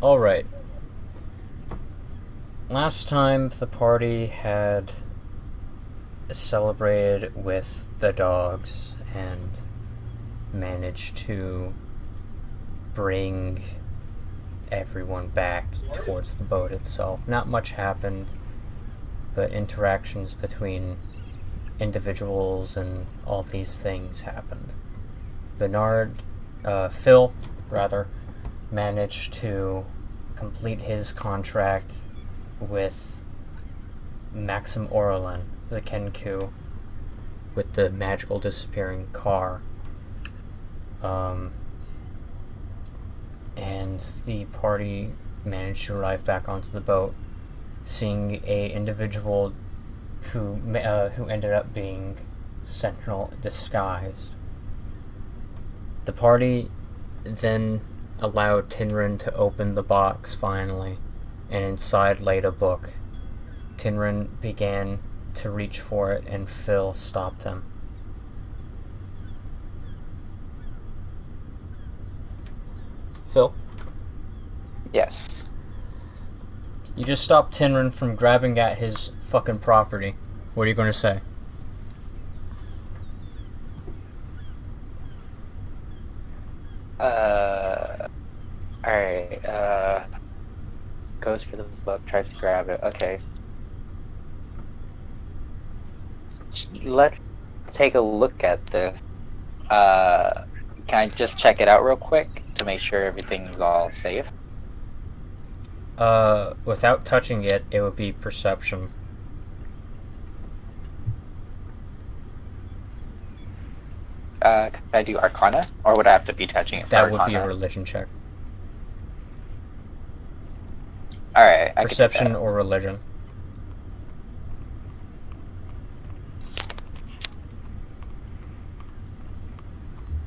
Alright. Last time the party had celebrated with the dogs and managed to bring everyone back towards the boat itself. Not much happened, but interactions between individuals and all these things happened. Phil, managed to complete his contract with Maxim Orlin, the Kenku, with the magical disappearing car. And the party managed to arrive back onto the boat, seeing a individual who ended up being Sentinel disguised. The party then allowed Tinrin to open the box finally, and inside laid a book. Tinrin began to reach for it, and Phil stopped him. Phil? Yes. You just stopped Tinrin from grabbing at his fucking property. What are you going to say? Alright, goes for the book, tries to grab it. Okay. Let's take a look at this. Can I just check it out real quick to make sure everything's all safe? Without touching it, it would be perception. Can I do Arcana? Or would I have to be touching it for That Arcana? would be a religion check. Alright, Perception or religion.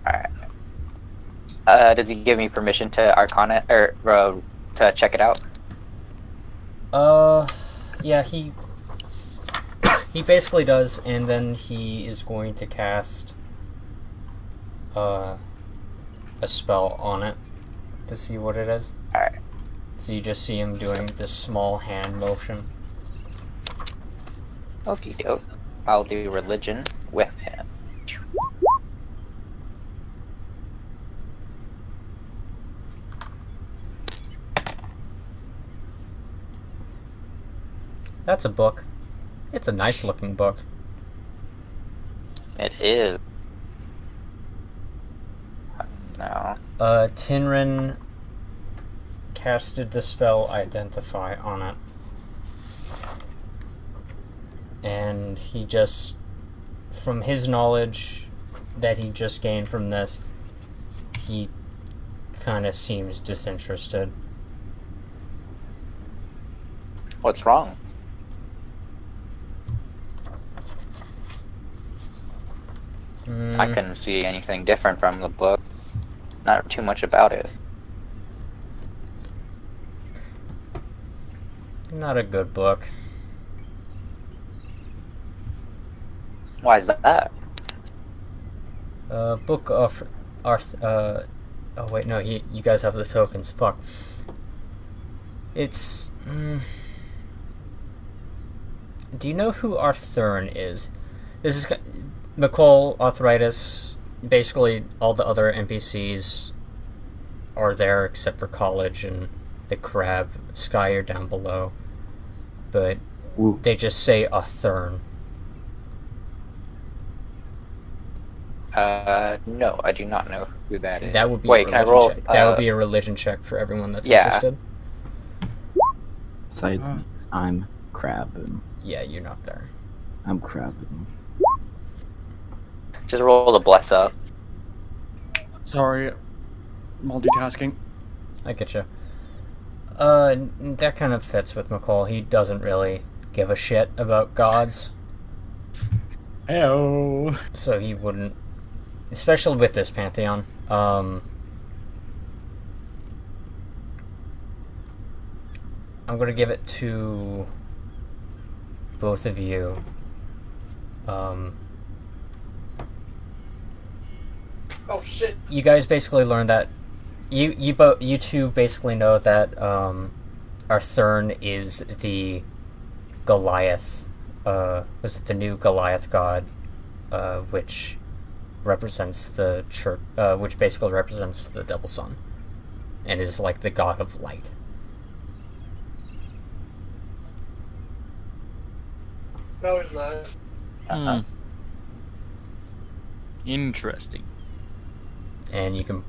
Alright. Does he give me permission to Arcana, or to check it out? Yeah, he basically does, and then he is going to cast a spell on it to see what it is. Alright. So you just see him doing this small hand motion. Okay, dope. I'll do religion with him. That's a book. It's a nice looking book. It is. No. Tinrin casted the spell Identify on it. And he just, from his knowledge that he just gained from this, he kind of seems disinterested. What's wrong? I couldn't see anything different from the book. Not too much about it. Not a good book. Why is that? Book of oh wait, no, you guys have the tokens. Fuck. It's... Do you know who Arthurn is? This is... Miqol, Arthuritis, basically all the other NPCs are there except for College and the Crab. Skye are down below. But they just say Arthurn. No, I do not know who that is. That would be Wait, a can I religion roll? check. That would be a religion check for everyone that's Yeah. interested. Besides me, 'cause I'm Crab and Yeah, you're not there. I'm Crab. Just roll the bless up. Sorry, multitasking. I get you. That kind of fits with McCall. He doesn't really give a shit about gods, Heyo. so he wouldn't, especially with this pantheon. I'm gonna give it to both of you. Oh shit. You guys basically learned that you two basically know that Arthurn is the Goliath. Was it the new Goliath god, which represents the church, which basically represents the Devil Sun, and is like the god of light. No, it's not. Uh-huh. Interesting. And you can,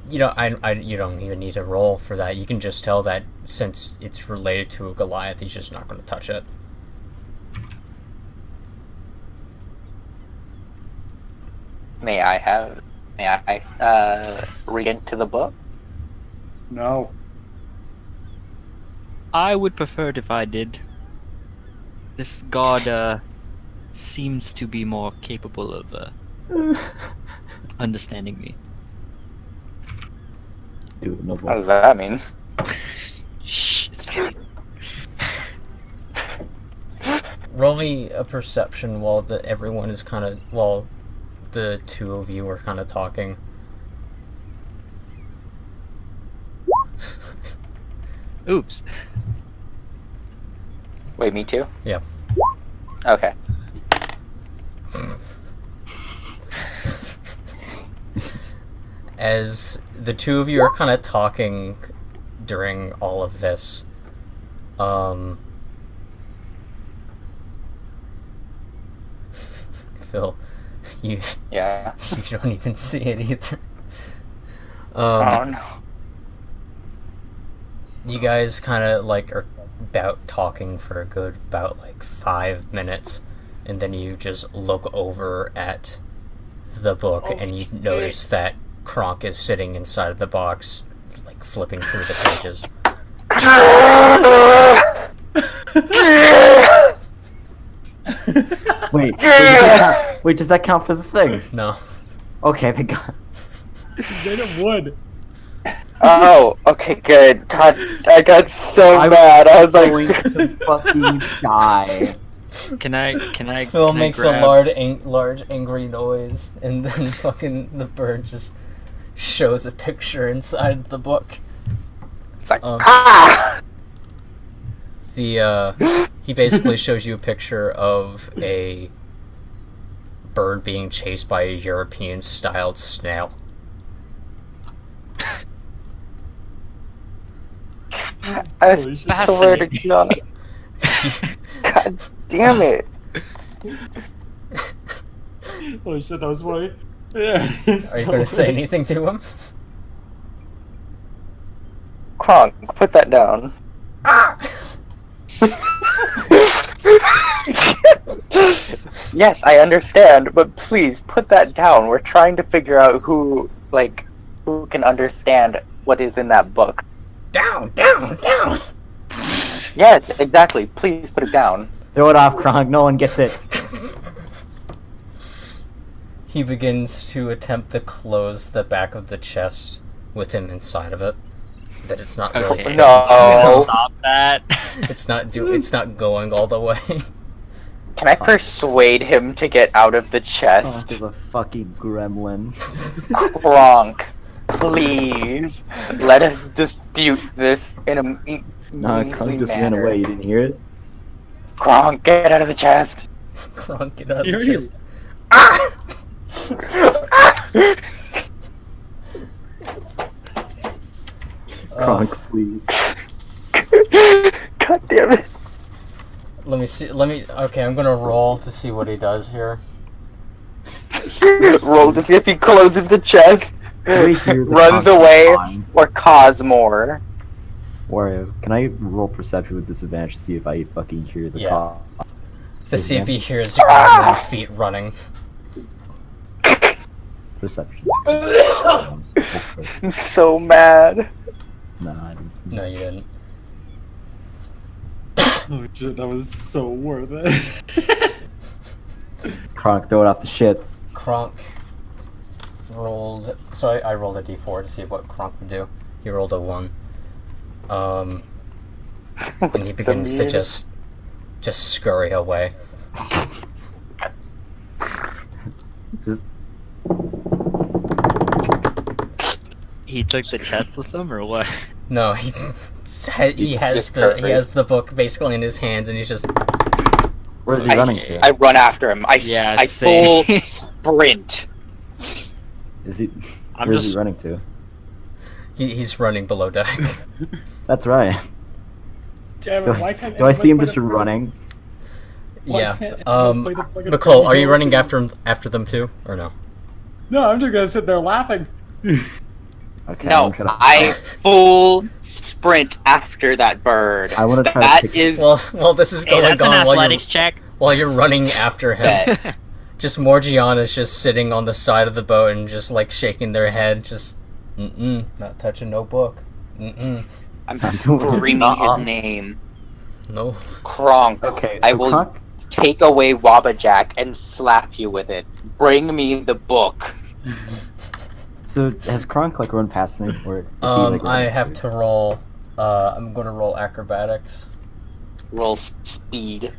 you don't even need to roll for that. You can just tell that since it's related to a Goliath, he's just not going to touch it. May I read into the book? No. I would prefer it if I did. This god seems to be more capable of understanding me. Dude, no What does balls. that mean? Shh, it's fancy. Roll me a perception while everyone is kind of, while the two of you are kind of talking. Oops. Wait, me too? Yeah. Okay. As the two of you are kind of talking during all of this, Phil, you Yeah. you don't even see it either. Oh no. You guys kind of like are about talking for a good about like 5 minutes, and then you just look over at the book and you notice that Kronk is sitting inside of the box, like flipping through the pages. Wait, does that count for the thing? No. Okay, thank God. Made of wood. Oh, okay, good. God, I got so I'm mad. I was going like, to fucking die. Can I? Phil can I makes grab... a large angry noise, and then fucking the bird just shows a picture inside the book. it's like Um, ah! He basically shows you a picture of a bird being chased by a European-styled snail. I Holy shit. swear to God. God damn it. Holy shit, that was funny. Yeah. Are you going to say anything to him? Kronk, put that down. Yes, I understand, but please put that down. We're trying to figure out who can understand what is in that book. Down, down, down! Yes, exactly. Please put it down. Throw it off, Kronk. No one gets it. He begins to attempt to close the back of the chest with him inside of it. But it's not really Okay. fitting No. Stop that. It's not going all the way. Can I persuade him to get out of the Kronk chest? is a fucking gremlin. Kronk, please let us dispute this in a Nah, measly Kronk just ran manner. away. You didn't hear it? Kronk, get out of the chest. Kronk, get out of Here the he chest. Kronk, please. God damn it. Let me see. Okay, I'm gonna roll to see what he does here. Roll to see if he closes the chest, We hear the runs Kronk away, fine. or cause more. Wario, can I roll perception with disadvantage to see if I fucking hear the Yeah. call? To see if he hears your feet running. Perception. I'm so mad. Nah, I didn't. No, you didn't. Oh shit, that was so worth it. Kronk, throw it off the ship. Kronk rolled. So I rolled a d4 to see what Kronk would do. He rolled a 1. And he begins to just scurry away. Just He took the chest with him, or what? No, he has the book basically in his hands, and he's just. Where's he running to? I run after him. I full same. sprint. Is he? I'm Where's just he running to? He's running below deck. That's right. Damn Do it, why can't I, do I see him anyone just play the- running? Why Yeah. can't anyone play the fucking Miqol, are you game? running after them too, or no? No, I'm just gonna sit there laughing. Okay. No, I'm gonna- I full sprint after that bird. I wanna try to That pick- is Well, this is Hey, going that's an on athletics check. while you're running after him. bet. Just Morgiana's just sitting on the side of the boat and just like shaking their head, just not touching no book. I'm I'm doing- screaming his name. No. Kronk. Okay. I So will Kronk, take away Wabajack and slap you with it. Bring me the book. so has Kronk like run past me, or is he like? I running have to to roll. I'm gonna roll acrobatics. Roll speed. me?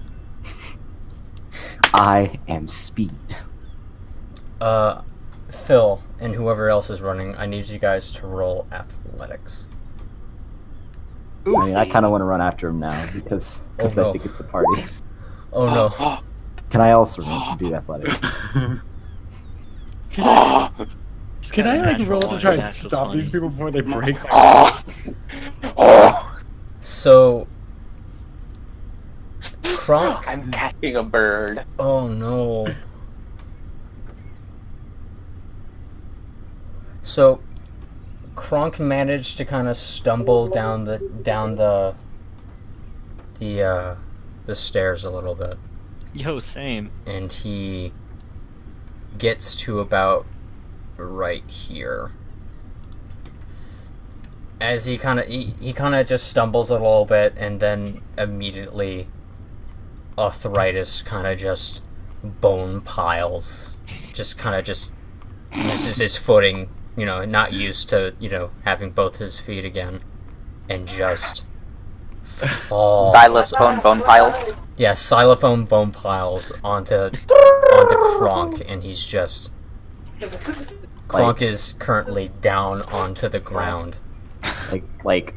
I am speed. Phil and whoever else is running, I need you guys to roll athletics. I mean, I kind of want to run after him now because Oh, no. I think it's a party. Oh no. Can I also do athletics? Can I like roll to Natural try and one, stop natural these 20. people before they break? So Kronk. I'm catching a bird. Oh no. So Kronk managed to kind of stumble down the stairs a little bit, Yo, same. and he gets to about right here. As he kind of just stumbles a little bit, and then immediately Arthuritis kind of just bone piles, just kind of just uses his footing, not used to, having both his feet again, and just falls. Xylophone bone pile. Yeah, xylophone bone piles onto Kronk, and he's just. Kronk is currently down onto the ground. Like.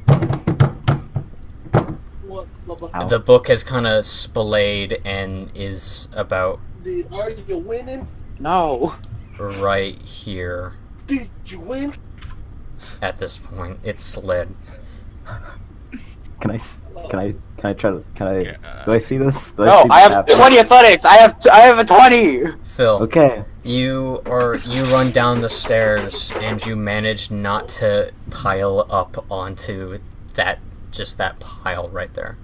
Ow. The book has kind of splayed and is about Are you winning? No. right here Did you win? at this point. It's slid. Can I try to? Do I see this? Do No, see I this have happen? 20 athletics. I have a 20. Phil, Okay. you run down the stairs and you manage not to pile up onto that pile right there.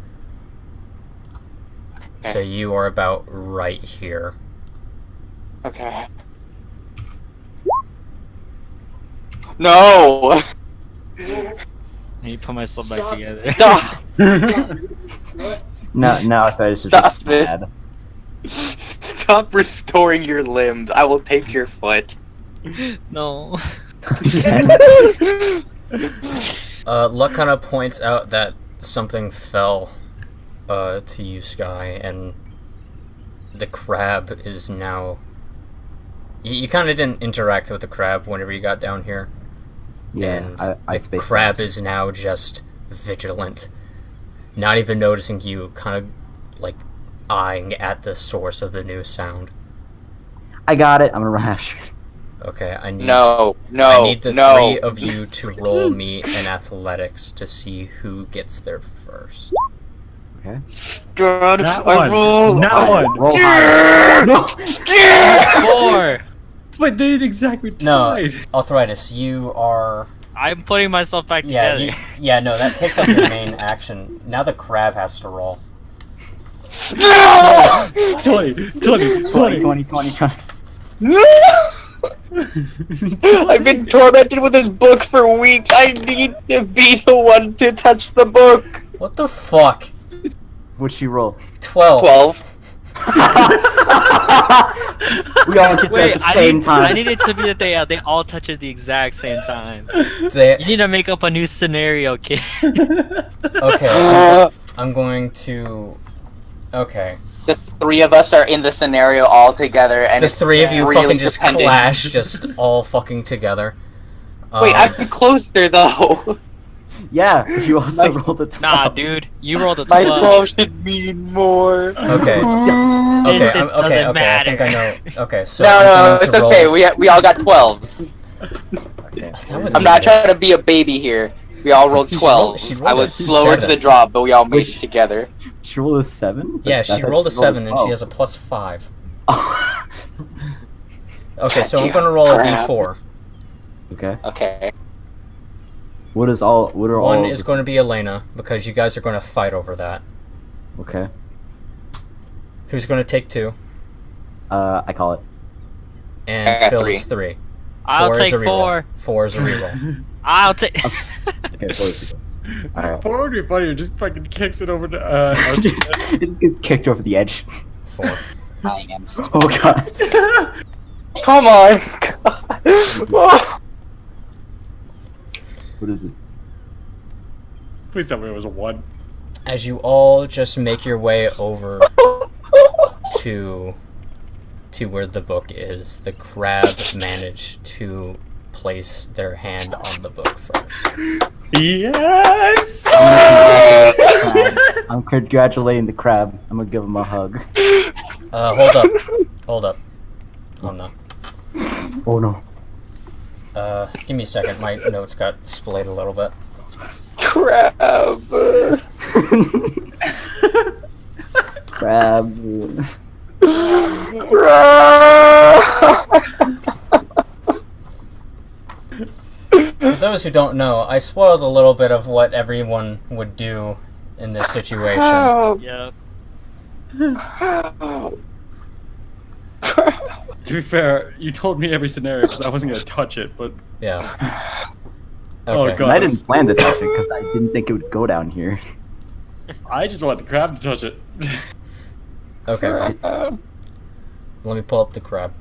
So you are about right here. Okay. No. I need to put myself back together. Stop. Now Arthuritis is Stop just it. sad. Stop restoring your limbs. I will take your foot. No. Luck kind of points out that something fell to you, Skye, and the crab is now. You kind of didn't interact with the crab whenever you got down here. Yeah, And I the spaced crab out. is now just vigilant, not even noticing you, kind of like eyeing at the source of the new sound. I got it. I'm gonna run after it. Okay, I need No. I need the no. three of you to roll me in athletics to see who gets there first. Okay. God, Not I one. roll. Not one. Roll higher. No. Four. But they exactly No, tied. Arthuritis, you are. I'm putting myself back Yeah, together. no, that takes up your main action. Now the crab has to roll. 20. 20. I've been tormented with this book for weeks. I need to be the one to touch the book. What the fuck? What'd she roll? 12. 12. We all get there Wait, at the same I time. need it to be that they all touch at the exact same time. They- You need to make up a new scenario, kid. okay, I'm going to. Okay. The three of us are in the scenario all together, and The it's three of you really fucking just dependent. clash, just all fucking together. Wait, I'm closer though. Yeah, but you also My- rolled a 12. Nah, dude, you rolled a My 12. 12 should mean more. Okay. Okay, Distance okay, doesn't okay. I think I matter. know. Okay, so No, I'm no, going it's to roll. okay. We all got 12s. Okay. That was I'm not easy. trying to be a baby here. We all rolled She 12. rolled I a was slower to 7. the draw, but we all made Which- it together. She rolled a 7? Yeah, she rolled a 7 and she 12. has a +5. Oh. Okay, so I'm Damn, gonna roll a crap. d4. Okay. Okay. What are all? One is going to be Elena, because you guys are going to fight over that. Okay. Who's going to take 2? I call it. And I got Phil 3. is 3. I'll 4 is take a reroll. 4. 4 is a reroll. I'll take. Okay, 4 is good. Alright. What would be funny? It just fucking kicks it over to. it just gets kicked over the edge. 4. I am. Oh god. Come on! God. What is it? Please tell me it was a 1. As you all just make your way over to where the book is, the crab managed to place their hand on the book first. Yes! I'm congratulating the crab. I'm gonna give him a hug. Hold up. Hold up. Oh no. Oh no. Give me a second. My notes got splayed a little bit. Crap. Crab. For those who don't know, I spoiled a little bit of what everyone would do in this situation. Yeah. To be fair, you told me every scenario because I wasn't gonna touch it, but Yeah. Oh, Okay. God. And I didn't plan to touch it because I didn't think it would go down here. I just want the crab to touch it. Okay. Let me pull up the crab.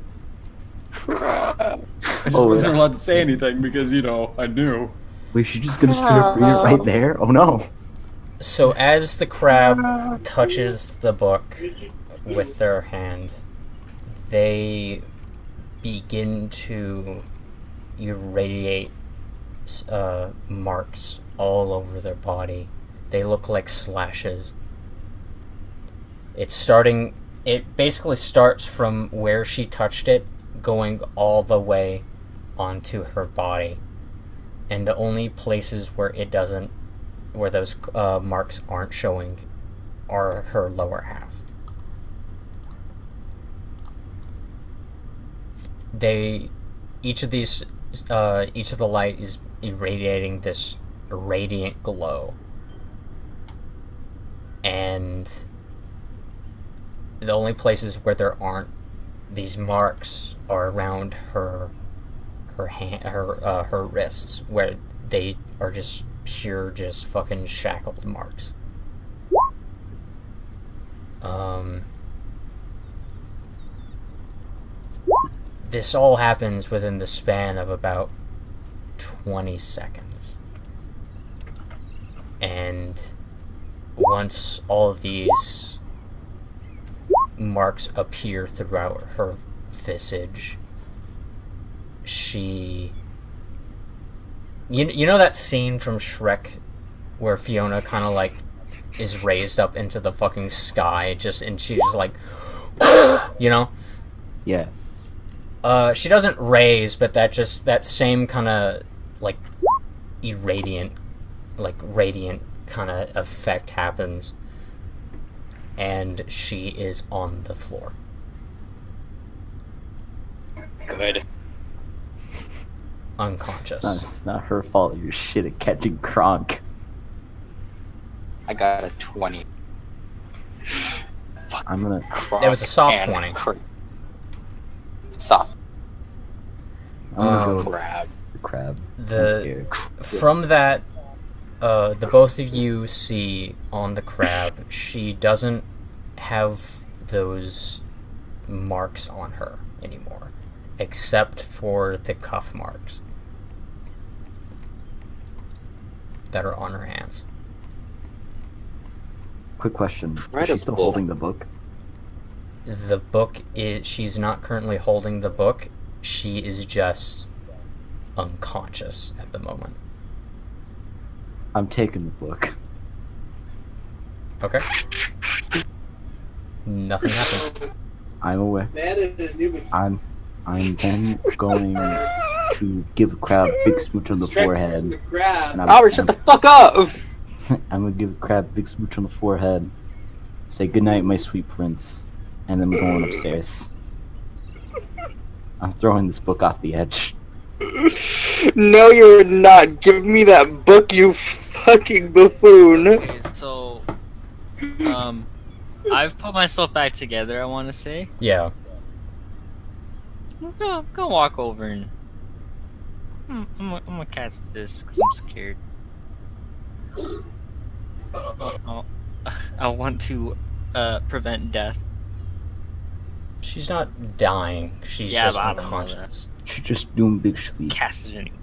I just Oh, wasn't yeah. allowed to say anything because, you know, I knew. Wait, she's just gonna straight up read it right there? Oh no. So as the crab touches the book with their hand, they begin to irradiate marks all over their body. They look like slashes. It basically starts from where she touched it, going all the way onto her body. And the only places where those marks aren't showing are her lower half. Each of the light is irradiating this radiant glow. And the only places where there aren't these marks are around her wrists, where they are just pure, just fucking shackled marks. This all happens within the span of about 20 seconds. And once all of these marks appear throughout her visage, she... You know that scene from Shrek where Fiona kind of like is raised up into the fucking sky, and she's just like, you know? Yeah. She doesn't raise, but that same kind of like radiant kind of effect happens, and she is on the floor. Good. Unconscious. It's not her fault. You're shit at catching Kronk. I got a 20. I'm gonna. It was a soft And 20. Soft I'm gonna go crab. with the crab. I'm The scared. from that, the both of you see on the crab, she doesn't have those marks on her anymore, except for the cuff marks that are on her hands. Quick question. Right Is she up still bull. holding the book? The book is... She's not currently holding the book. She is just unconscious at the moment. I'm taking the book. Okay. Nothing happens. I'm aware. That is a new I'm then going to give a crab a big smooch on the forehead. The crab. And Howard, shut the fuck up! I'm gonna give crab a big smooch on the forehead. Say goodnight, my sweet prince. And then I'm going upstairs. I'm throwing this book off the edge. No, you're not. Give me that book, you fucking buffoon. Okay, so, I've put myself back together, I want to say. Yeah. I'm gonna walk over and... I'm gonna cast this, because I'm scared. I want to, prevent death. She's not dying. She's Yeah, just but I don't know unconscious. She's just doing big sleep. Cast it anyway.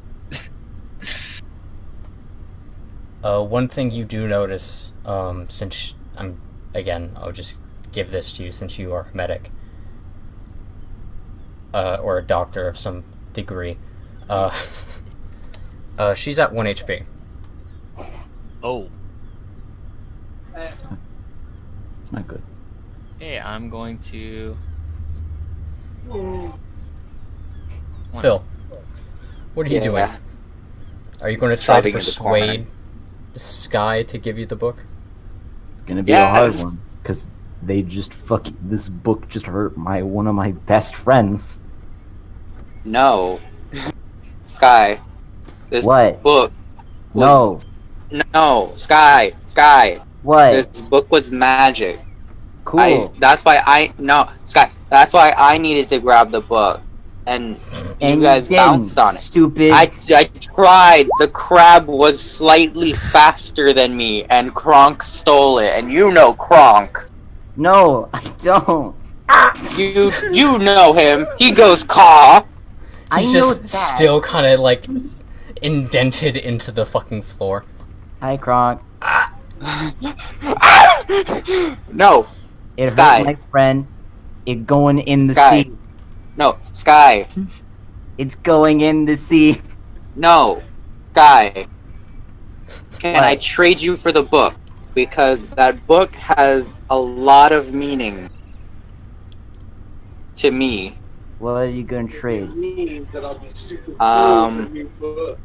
One thing you do notice, since I'll just give this to you since you are a medic, or a doctor of some degree. She's at 1 HP. Oh. It's not good. Okay, I'm going to... Phil, what are you doing? Are you going to try to Sobbing in the corner. persuade Skye to give you the book? It's gonna be a hard Yes. one. Because they just this book just hurt one of my best friends. No. Skye. This What? book. No. No. Skye. What? This book was magic. Cool. That's why Skye. That's why I needed to grab the book, and And you guys didn't, bounced on it. Stupid. I tried. The crab was slightly faster than me, and Kronk stole it. And you know Kronk. No, I don't. You know him. He goes caw. He's I know just that. still kind of like indented into the fucking floor. Hi, Kronk. No. It Skye. hurt my friend. It going in the Skye. sea. No. Skye. It's going in the sea. No. Skye. Can What? I trade you for the book? Because that book has a lot of meaning to me. What are you gonna trade? means that I'll be super cool Um, with the new book.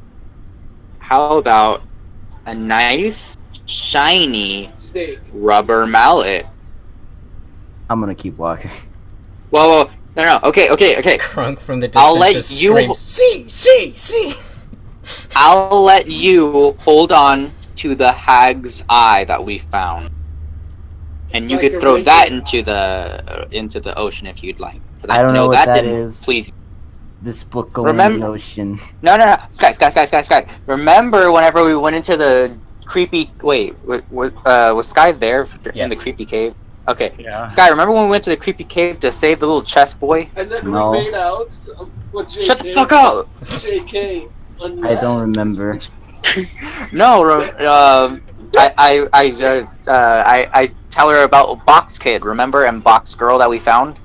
How about a nice, shiny Steak. rubber mallet? I'm gonna keep walking. Whoa, no, okay. Crunk from the I'll distance let just you- screams, see! I'll let you hold on to the hag's eye that we found, and you Like could a throw regular- that into the ocean if you'd like. 'Cause I don't know what that didn't is. please. This book going in Remember- the ocean. No, Skye. Remember whenever we went into the creepy? Wait, was Skye there in the Yes. creepy cave? Okay. Yeah. Skye, remember when we went to the creepy cave to save the little chest boy? And then No. we made out with JK. Shut the fuck up! JK. I don't remember. No, I tell her about Box Kid, remember, and Box Girl that we found.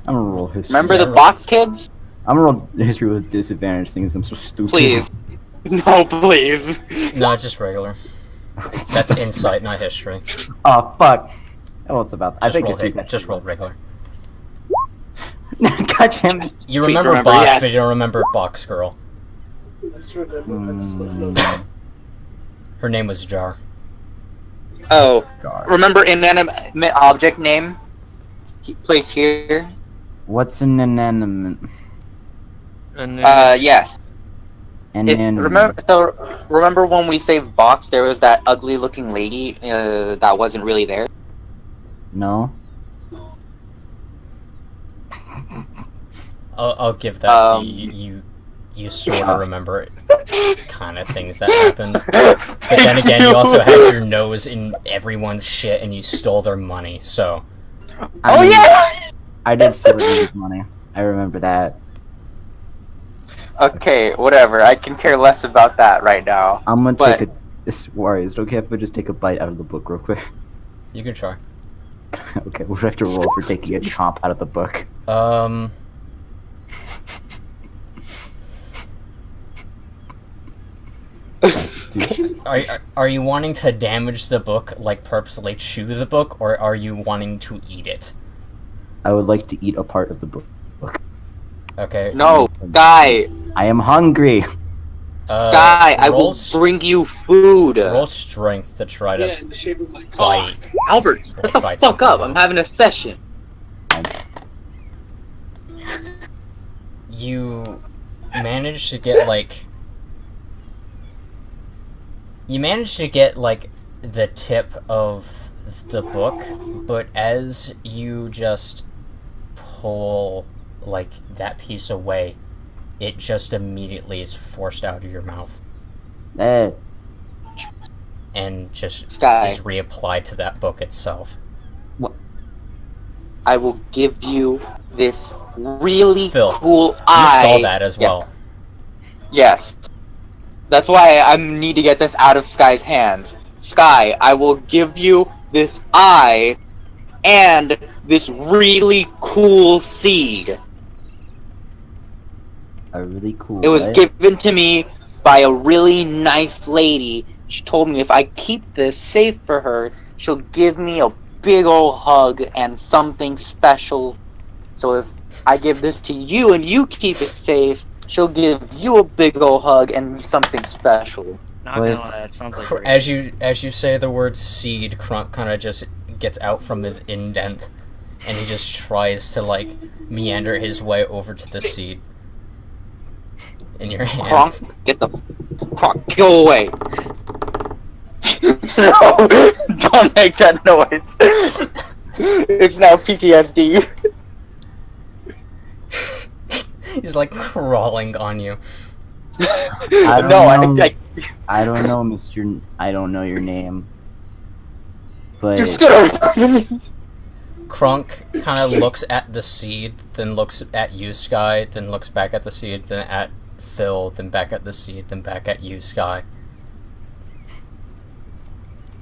I'm gonna roll history. Remember Yeah, the Box Kids? I'm gonna roll history with disadvantage things. I'm so stupid. Please. No, please. No, it's just regular. That's insight, not history. Oh fuck. Oh, it's about. I Just think roll, history's just roll actually regular. Goddamn. You Please remember remember, Box, yes. but you don't remember Box Girl. Just remember, I just Mm. don't Her name was Jar. Oh, God. remember inanimate object name? Place here? What's an inanimate? And then, Yes. And It's remember when we saved Box? There was that ugly-looking lady that wasn't really there. No. I'll give that to you. You sort of remember kind of things that happened. But then again, you also had your nose in everyone's shit and you stole their money, so... Oh yeah! I did steal his money. I remember that. Okay, whatever. I can care less about that right now. I'm gonna But- take a. This Wario, is it okay if I just take a bite out of the book real quick? You can try. Okay, we'll have to roll for taking a chomp out of the book. Are you wanting to damage the book, like purposely chew the book, or are you wanting to eat it? I would like to eat a part of the book. Okay. No, Skye. I am hungry. Skye, I will roll bring you food. Roll strength to try Yeah, to in the shape of my cock. bite. Albert, shut the Bite fuck up. something I'm off. having a session. You manage to get like the tip of the book, but as you just pull like that piece away, it just immediately is forced out of your mouth Eh, and just Skye. is reapplied to that book itself. I will give you this really Phil, cool You eye. saw that as well. Yes. That's why I need to get this out of Skye's hands. Skye, I will give you this eye and this really cool seed. a really cool. It was what? given to me by a really nice lady. She told me if I keep this safe for her, she'll give me a big old hug and something special. So if I give this to you and you keep it safe, she'll give you a big old hug and something special. Not Well, gonna lie, that sounds like Cr- rape. As you say the word seed, Crunk kind of just gets out from his indent, and he just tries to like meander his way over to the seed in your hand. Kronk, Kronk, go away. No, don't make that noise. It's now PTSD. He's like crawling on you. I don't know. I don't know, Mr. I don't know your name. But You're scared. Crunk kind of looks at the seed, then looks at you, Skye, then looks back at the seed, then at Phil, then back at the seed, then back at you, Skye.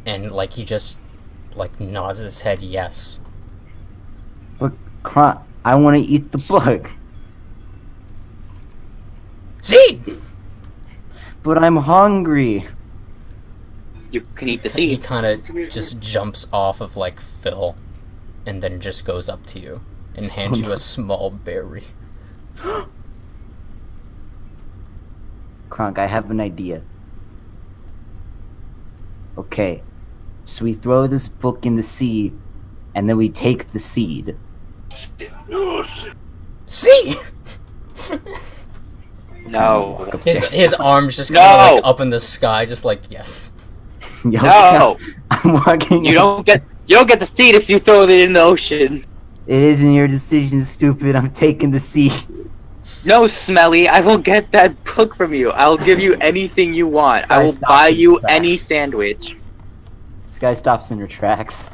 And like he just like nods his head yes. I want to eat the book. Seed! But I'm hungry. You can eat the He seed. kind of just jumps off of like Phil, and then just goes up to you and hands you a small berry. Kronk, I have an idea. Okay, so we throw this book in the sea, and then we take the seed. Seed! No. His arms just kind of No! like up in the sky, just like yes. Yo, No. I'm walking. You don't get the seed if you throw it in the ocean. It isn't your decision, stupid. I'm taking the seed. No, Smelly, I will get that book from you. I'll give you anything you want. I will Stop buy in you tracks. any sandwich. This guy stops in her tracks.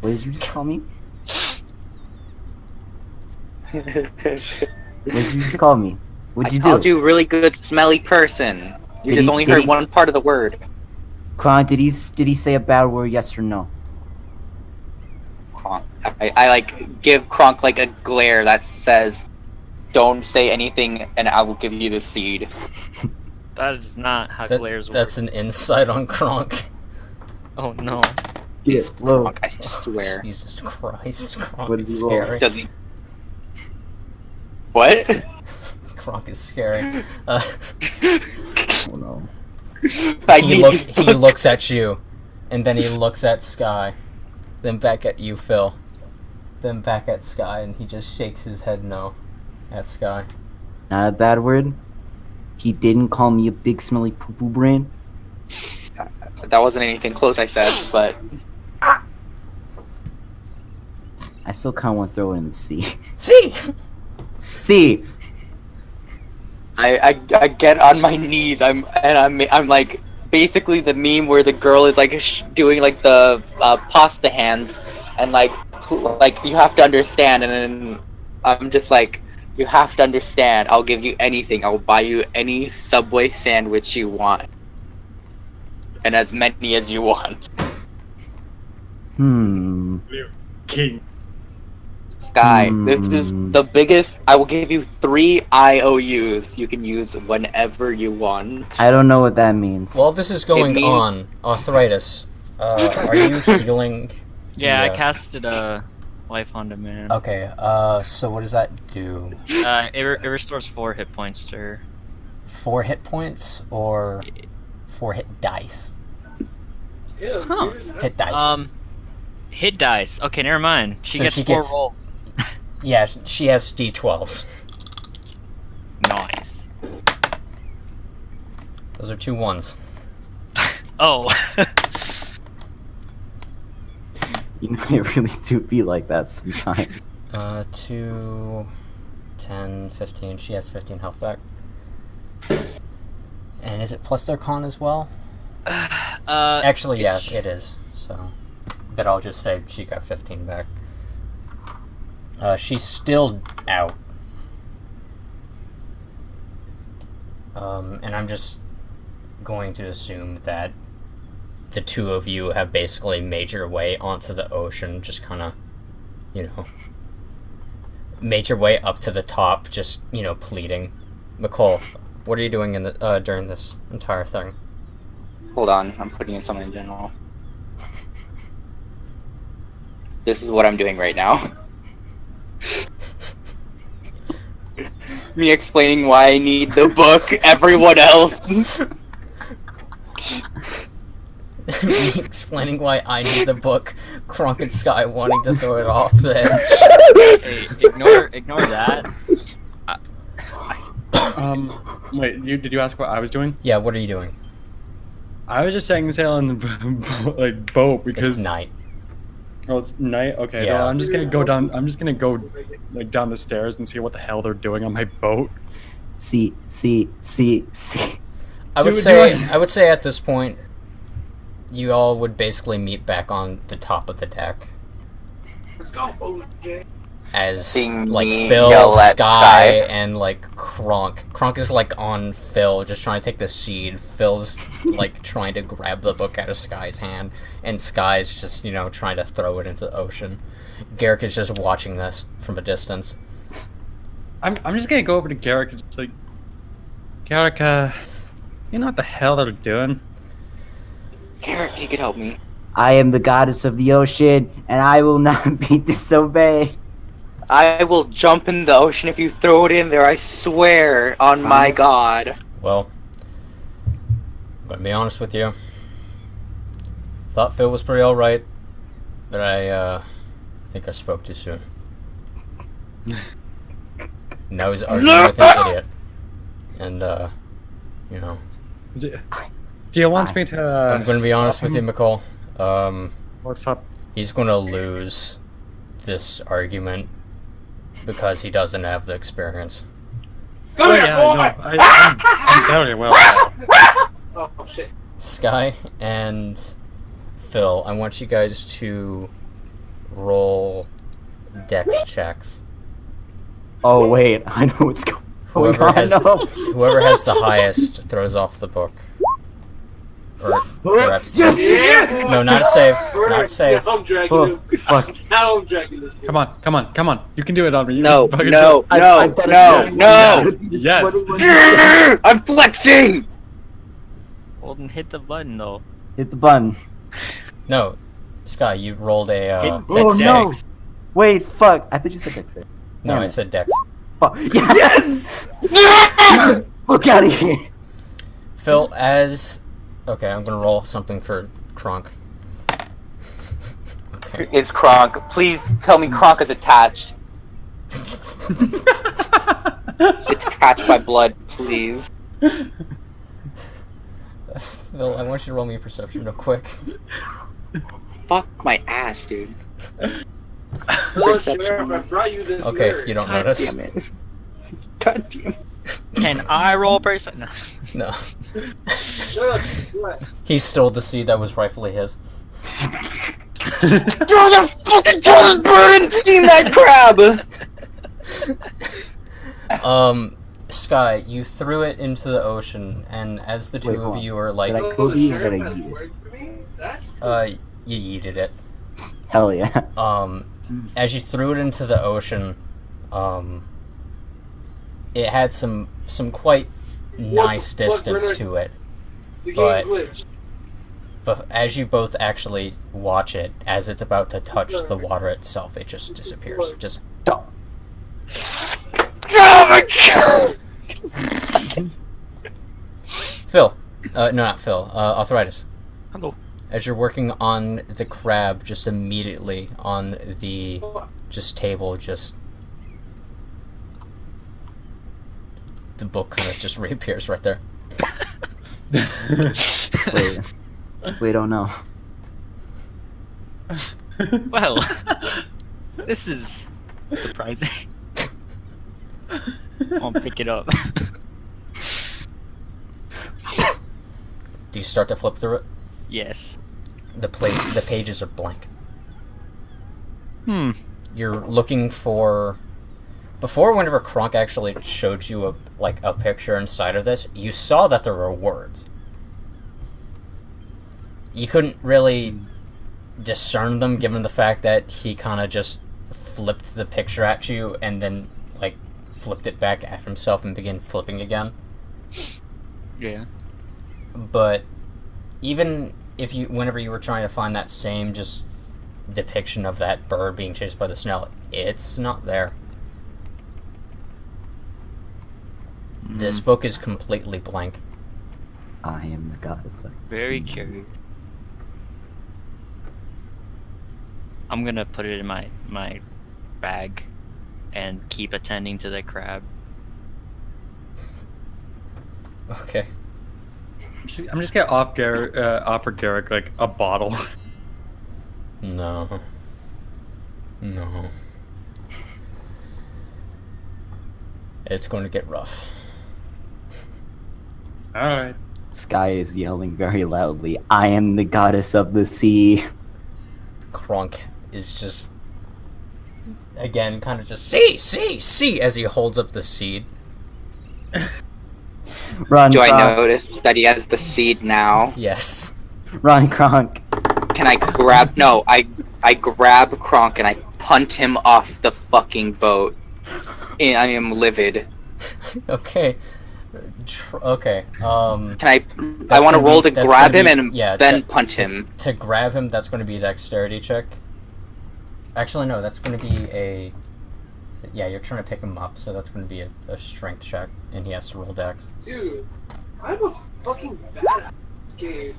What did you just call me? What did you just call me? What'd you I called do? you really good smelly person. You Did just he- only did heard he- one part of the word. Kron, did he say a bad word? Yes or no? Kronk. I like give Kronk like a glare that says, "Don't say anything, and I will give you the seed." That is not how That, glares work. that's an insight on Kronk. Oh no. Yes. Whoa. Kronk, I swear. Jesus Christ, Kronk What is did he roll? scary. Does he? What? Kronk is scary. Oh no. I he need this looks at you, and then he looks at Skye, then back at you, Phil, then back at Skye, and he just shakes his head no at Skye. Not a bad word. He didn't call me a big smelly poo poo brain. That wasn't anything close, I said, but I still kind of want to throw it in the sea. See, See, I get on my knees. I'm like basically the meme where the girl is like doing like the pasta hands, and like you have to understand, and then I'm just like, you have to understand. I'll give you anything. I'll buy you any Subway sandwich you want, and as many as you want. hmm. King. Skye, this is the biggest. I will give you 3 IOUs. You can use whenever you want. I don't know what that means. While this is going means- on, Arthuritis, are you healing? Yeah, I the, casted a life on demand. Okay, so what does that do? It restores 4 hit points to her. 4 hit points or 4 hit dice? Yeah, Huh. dude. Hit dice. Hit dice. Okay, never mind. She So gets she 4 gets- roll. Yeah, she has d12s. Nice. Those are 2 1s. Oh. You know, it really do be like that sometimes. 2, 10, 15. She has 15 health back. And is it plus their con as well? Actually, yeah, it is. So, but I'll just say she got 15 back. She's still out. And I'm just going to assume that the two of you have basically made your way onto the ocean, just kind of, you know, made your way up to the top, just, you know, pleading. Miqol, what are you doing in the during this entire thing? Hold on, I'm putting in something in general. This is what I'm doing right now. Me explaining why I need the book, everyone else. Me explaining why I need the book, Kronk and Skye wanting to throw it off the edge. Hey, ignore that. Wait, did you ask what I was doing? Yeah, what are you doing? I was just saying sail in the boat because It's night. oh, it's night. Okay, Yeah. no, I'm just gonna go down. I'm just gonna go like down the stairs and see what the hell they're doing on my boat. See. I would Do say I- I would say at this point, you all would basically meet back on the top of the deck Let's go, OJ. as Seeing like me Phil, yell at Skye, Skye. and like Kronk. Kronk is like on Phil, just trying to take the seed. Phil's like trying to grab the book out of Skye's hand, and Skye's just, you know, trying to throw it into the ocean. Garrick is just watching this from a distance. I'm just gonna go over to Garrick and just like, Garrick, you know what the hell they're doing? Garrick, you could help me. I am the goddess of the ocean, and I will not be disobeyed. I will jump in the ocean if you throw it in there, I swear on my Promise? god. Well, I'm gonna be honest with you. Thought Phil was pretty alright, but I think I spoke too soon. Now he's arguing with an idiot. And, you know, Do you want me to? I'm gonna be honest with you, Miqol. What's up? He's gonna lose this argument because he doesn't have the experience. Come Oh, here, yeah, boy! no, I'm very well. Oh, shit. Skye and Phil, I want you guys to roll dex checks. Oh wait, I know what's going Whoever on. has No. whoever has the highest throws off the book. Or perhaps Yeah! no, not a save, Right. not a save. Yeah, I'm dragging Oh, him. fuck. Now I'm dragging this. Come on! You can do it, Anri. You No, can fucking no, do I've done it. no. Yes. What- I'm flexing! Well, then hit the button though. Hit the button. No, Skye, you rolled a Hit Oh dex no! save. Wait, fuck! I thought you said dex save. No, Damn I it. said dex. Fuck. Yes! Look out of here! Phil, as okay, I'm gonna roll something for Kronk. Okay. It's Kronk. Please tell me Kronk is attached. It's attached by blood, please. Phil, I want you to roll me a perception real quick. Fuck my ass, dude. Lord Sheriff, I brought you this Okay, nerd. you don't God notice. damn it. God damn it. Can I roll person? No. No. Shut up. What? He stole the seed that was rightfully his. Throw the fucking toilet bird and steam that crab! Skye, you threw it into the ocean, and as the two Wait, of hold on. you are Did like, I Oh, Kobe the or sheriff did I has eat it? worked for me? That's you yeeted it. Hell yeah. as you threw it into the ocean, it had some quite nice distance to it. The game But glitched. as you both actually watch it, as it's about to touch the water itself, it just disappears. Just Phil. No, not Phil. Arthuritis. Hello. As you're working on the crab, just immediately on the table, the book kind of just reappears right there. Wait, oh no. Well, this is surprising. I'll pick it up. Do you start to flip through it? Yes. The pages are blank. You're looking for... Before, whenever Kronk actually showed you a picture inside of this, you saw that there were words. You couldn't really discern them, given the fact that he kind of just flipped the picture at you and then, flipped it back at himself and began flipping again. Yeah. But even if whenever you were trying to find that same just depiction of that bird being chased by the snail, it's not there. This book is completely blank. I am the goddess of the Very sea. curious. I'm gonna put it in my bag and keep attending to the crab. Okay. I'm just gonna offer Garrick like a bottle. No. No. It's going to get rough. Alright. Skye is yelling very loudly, I am the goddess of the sea. Kronk is just, again, kind of just, see, as he holds up the seed. Run, Do I Kronk. notice that he has the seed now? Yes. Run, Kronk. Can I grab... No, I grab Kronk and I punt him off the fucking boat. I am livid. Okay. Okay. Can I That's want to gonna roll be- to that's grab gonna him be- and then that- punch to- him. To grab him, that's going to be a dexterity check. Actually, no, that's going to be a... Yeah, you're trying to pick him up, so that's going to be a strength check, and he has to roll dex. Dude, I'm a fucking badass game.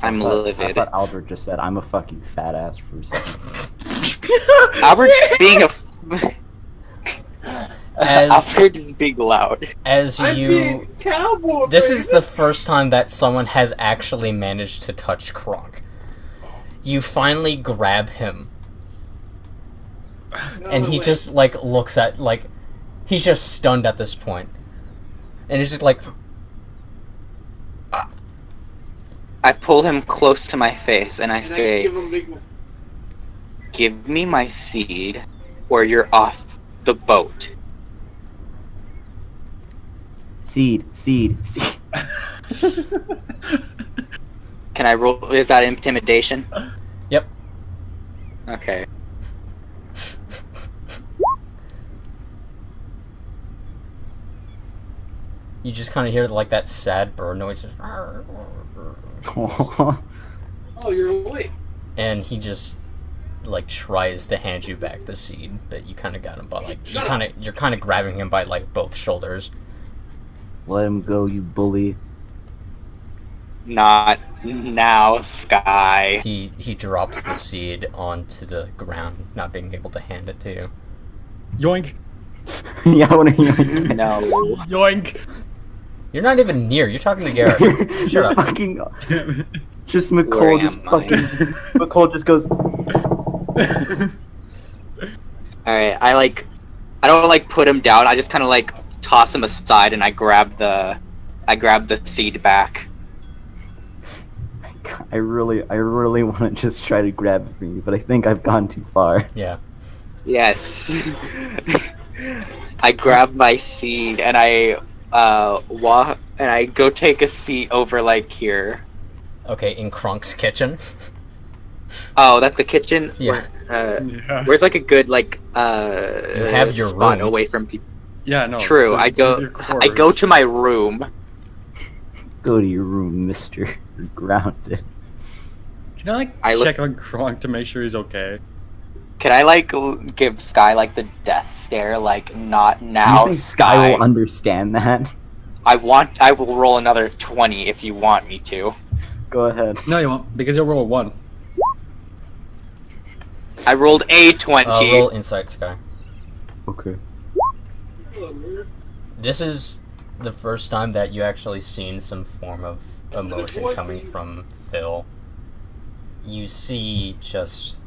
I'm I livid. thought Albert just said, I'm a fucking fat ass for a second. Albert being a... As- Albert is being loud. As I'm you... being cowboy. This is baby. the first time that someone has actually managed to touch Kronk. You finally grab him, No, and he wait. just, looks at, he's just stunned at this point. And he's just like... I pull him close to my face and I And I say, give him a big... give me my seed or you're off the boat. Seed. Can I roll? Is that intimidation? Yep. Okay. You just kind of hear, that sad bird noise. Oh, you're late. And he just, tries to hand you back the seed, but you kind of got him by, you're kind of grabbing him by, both shoulders. Let him go, you bully. Not now, Skye. He drops the seed onto the ground, not being able to hand it to you. Yoink. Yeah, I want to hear No. Yoink. You're not even near. You're talking to Garrett. Shut up. Fucking... Just Where Miqol just am I? fucking... Miqol just goes... Alright, I don't put him down, I just kinda toss him aside and I grab the seed back. I really want to just try to grab it from you, but I think I've gone too far. Yeah. Yes. I grab my seed and I walk and I go take a seat over here. Okay, in Kronk's kitchen. Oh, that's the kitchen. Yeah. Yeah. Where's like a good like You have your spot room. away from people? Yeah, no. True. I those go. are your I go quarters. to my room. Go to your room, mister. You're grounded. Can I like I look- check on Gronk to make sure he's okay? Can I like give Skye like the death stare? Like not Do now. you think Skye will understand that? I will roll another 20 if you want me to. Go ahead. No, you won't, because you'll roll a 1. I rolled a 20. Roll insight, Skye. Okay. This is the first time that you actually seen some form of emotion coming from Phil. You see just...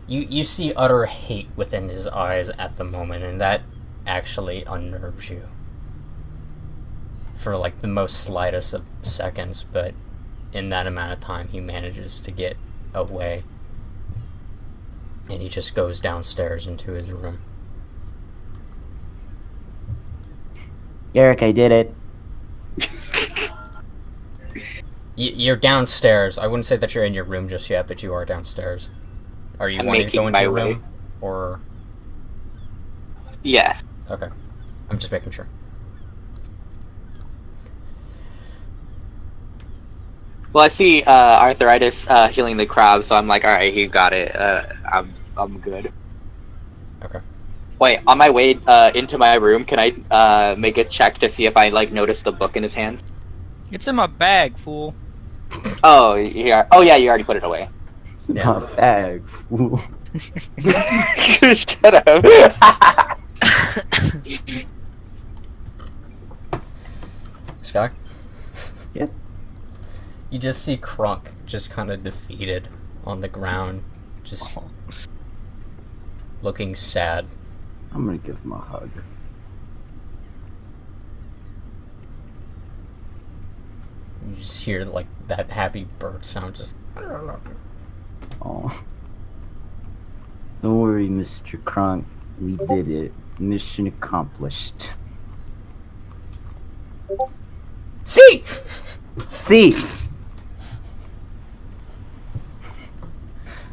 You see utter hate within his eyes at the moment, and that actually unnerves you. For like the most slightest of seconds, but in that amount of time he manages to get away. And he just goes downstairs into his room. Eric, I did it. You're downstairs. I wouldn't say that you're in your room just yet, but you are downstairs. Are you I'm wanting to go making into my your way. room? Or... Yes. Okay. I'm just making sure. Well, I see Arthuritis healing the crab, so I'm like, all right, he got it. I'm good. Okay. Wait, on my way into my room, can I make a check to see if I like notice the book in his hands? It's in my bag, fool. Oh, yeah. Oh, yeah. You already put it away. It's in my bag, fool. Shut up. Skye? Yep. You just see Crunk just kind of defeated on the ground, just looking sad. I'm gonna give him a hug. You just hear like that happy bird sound just... Oh. Don't worry, Mr. Kronk. We did it. Mission accomplished. See! See!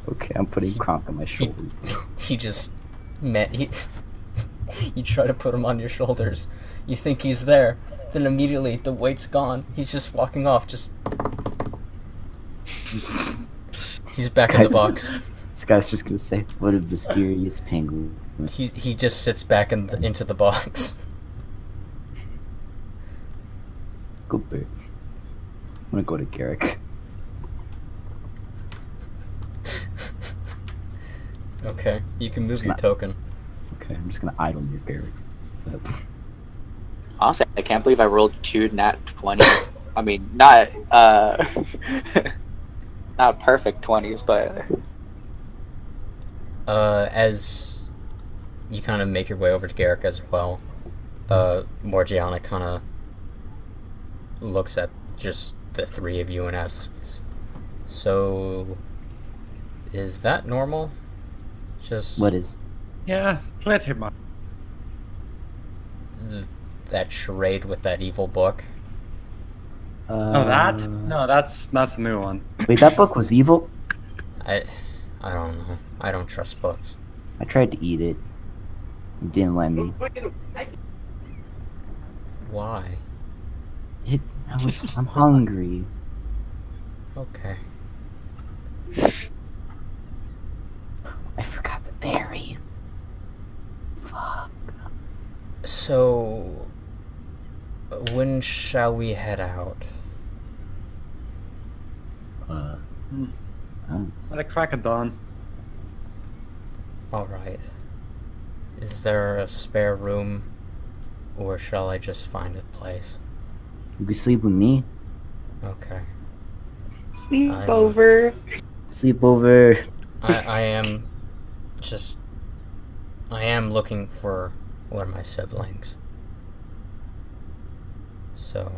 Okay, I'm putting Kronk on my shoulders. He just met... You try to put him on your shoulders. You think he's there. Then immediately the weight's gone. He's just walking off, just... He's back in the box. This guy's just gonna say, what a mysterious penguin. He just sits back into the box. Go bird. I'm gonna go to Garrick. Okay, you can move your token. Okay, I'm just gonna idle near Garrick. That's... Honestly, I can't believe I rolled 2 nat 20. I mean, not not perfect 20s, but As you kind of make your way over to Garrick as well, Morgiana kind of looks at just the three of you and asks, so, is that normal? Just... What is? Yeah, let him on. That charade with that evil book? Oh, that? No, that's a new one. Wait, that book was evil? I don't know. I don't trust books. I tried to eat it. It didn't let me. Why? I'm hungry. Okay. I forgot the berry. Fuck. So, when shall we head out? At a crack of dawn. Alright. Is there a spare room, or shall I just find a place? You can sleep with me. Okay. sleepover. Sleep over. I am just... I am looking for one of my siblings. So...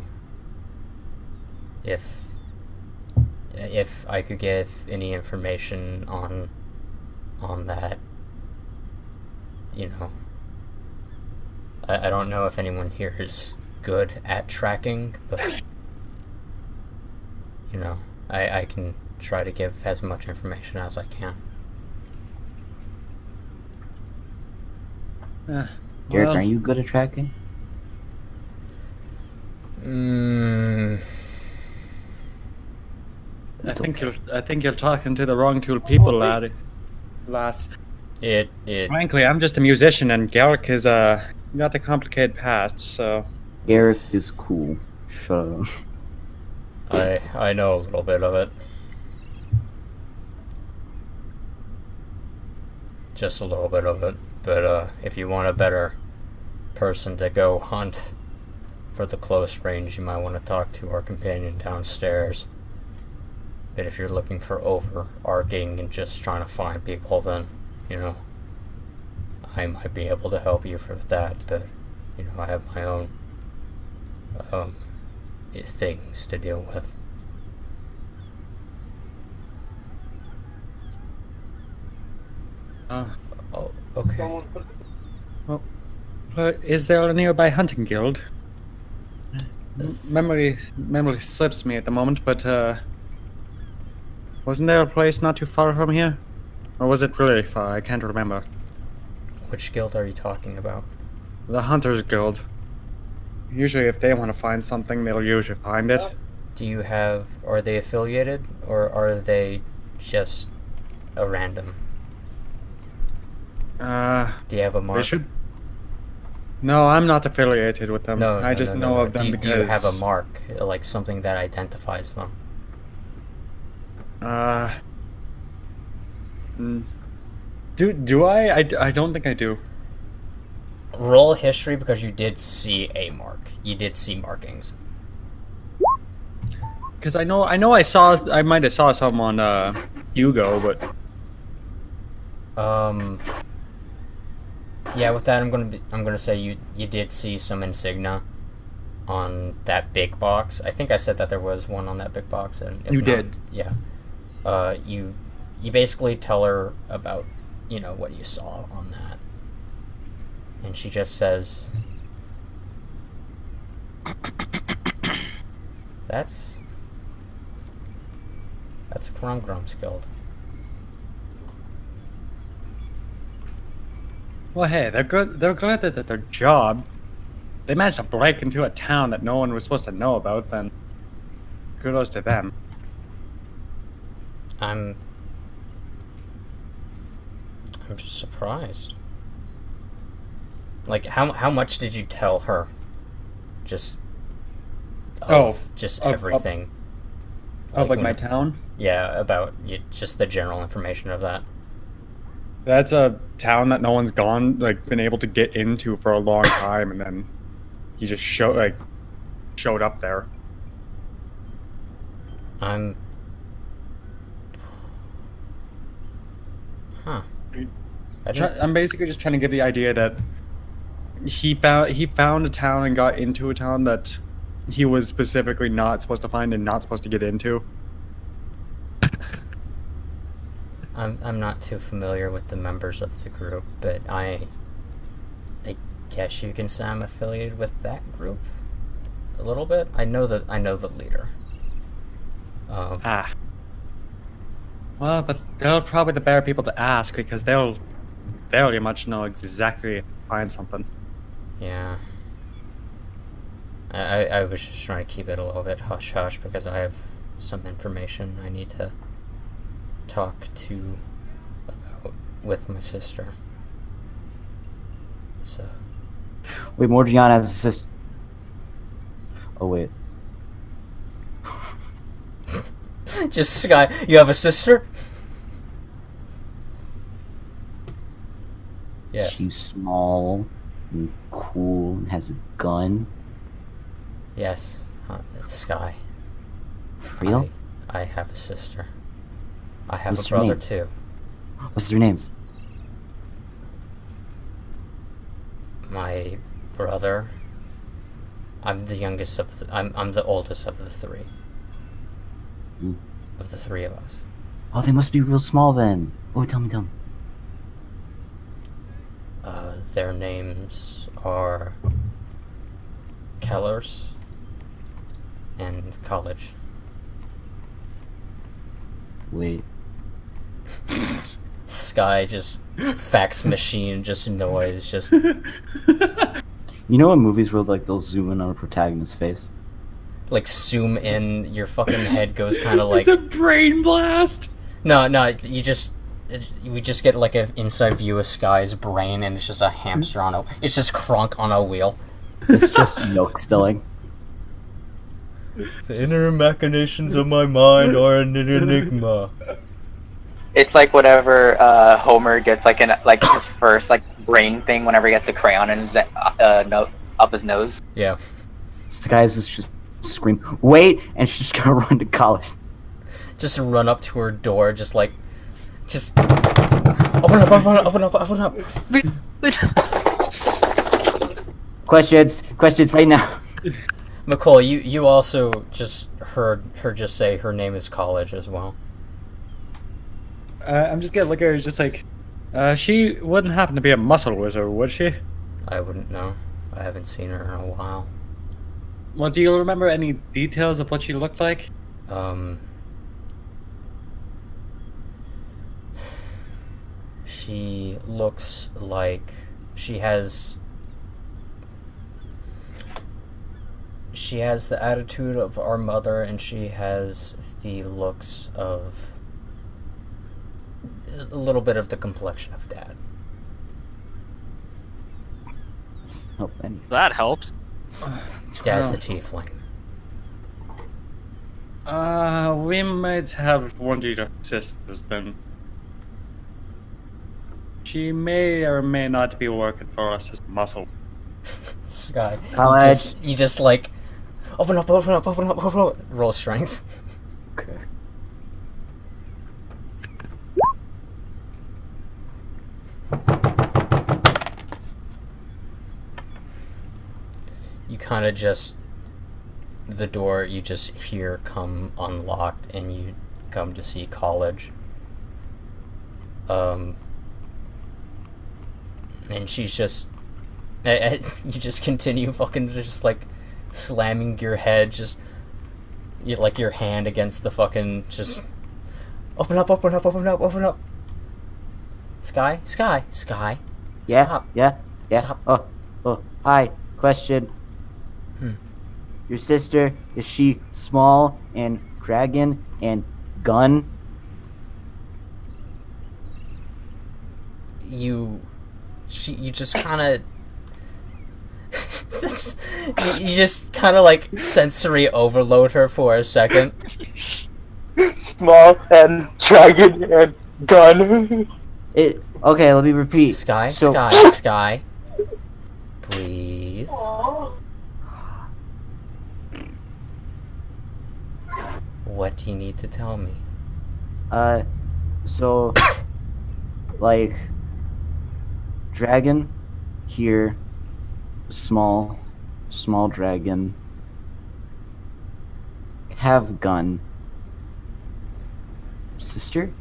If I could get any information on that, you know, I don't know if anyone here is good at tracking, but, you know, I can try to give as much information as I can. Derek, Well, are you good at tracking? I think you're talking to the wrong two people, lass. It Frankly, I'm just a musician, and Garrick is got a complicated past. So Derek is cool. Shut up. I know a little bit of it. Just a little bit of it. But if you want a better person to go hunt for the close range, you might want to talk to our companion downstairs. But if you're looking for overarching and just trying to find people, then, you know, I might be able to help you for that. But, you know, I have my own things to deal with. Oh, okay. is there a nearby hunting guild? Memory slips me at the moment, but wasn't there a place not too far from here? Or was it really far? I can't remember. Which guild are you talking about? The Hunters Guild. Usually if they want to find something, they'll usually find it. Are they affiliated, or are they just a random? Do you have a mark? They should... No, I'm not affiliated with them. No, I just know of them do you because... have a mark, like something that identifies them? Do I? I don't think I do. Roll history, because you did see a mark. You did see markings. Because I know I might have saw some on Hugo, but yeah, with that I'm gonna say you did see some insignia on that big box. I think I said that there was one on that big box, and if You not, did. Yeah. You basically tell her about, you know, what you saw on that, and she just says, That's Grum's guild. well, hey, they're good. They're good at their job. They managed to break into a town that no one was supposed to know about. Then, kudos to them. I'm just surprised. Like, how much did you tell her? Just everything. Of like my town. Yeah, about just the general information of that. That's a town that no one's been able to get into for a long time, and then he just showed up there. I'm I'm basically just trying to get the idea that he found a town and got into a town that he was specifically not supposed to find and not supposed to get into. I'm not too familiar with the members of the group, but I guess you can say I'm affiliated with that group a little bit. I know the leader. Well, but they're probably the better people to ask because they'll very much know exactly how to find something. Yeah. I was just trying to keep it a little bit hush-hush because I have some information I need to talk to about with my sister. So. Wait, Morgiana has a sister. Oh, wait. Just Skye, you have a sister? Yes. She's small and cool and has a gun. Yes, it's Skye. For real? I have a sister. I have What's a her brother name? too. What's their names? My brother. I'm the youngest of I'm the oldest of the three. Mm. Of the three of us. Oh, they must be real small then. Oh, tell me. Their names are Kellers and College. Wait. Skye just fax machine, just noise, just You know in movies where like they'll zoom in on a protagonist's face? like zoom in. Your fucking head goes kind of like It's a brain blast. no. We just get like an inside view of Skye's brain, and it's just a hamster on a. It's just Kronk on a wheel. It's just milk spilling. The inner machinations of my mind are an enigma. It's like whatever Homer gets like his first like brain thing whenever he gets a crayon in his up his nose. Yeah. Skye's just scream, wait, and she's just gonna run to college. Just run up to her door, just open up. Questions right now. Miqol, you also just heard her just say her name is College as well. I'm just gonna look at her just like, she wouldn't happen to be a muscle wizard, would she? I wouldn't know. I haven't seen her in a while. Well, do you remember any details of what she looked like? She looks like she has the attitude of our mother, and she has the looks of a little bit of the complexion of Dad. Oh, and That helps. Dad's a tiefling. We might have one of your sisters then. She may or may not be working for us as a muscle. Skye, College. you just like open up. Roll strength. Okay. You kind of just the door you just hear come unlocked, and you come to see College. And she's just you just continue fucking just like slamming your head, just like your hand against the fucking just open up. Skye. Yeah, Stop. yeah. Stop. Oh, hi. Question. Your sister, is she small and dragon and gun? You just kind of you just kind of like sensory overload her for a second. Small and dragon and gun. Okay, let me repeat. Skye. Breathe. What do you need to tell me? So, like, dragon here, small dragon, have gun, sister,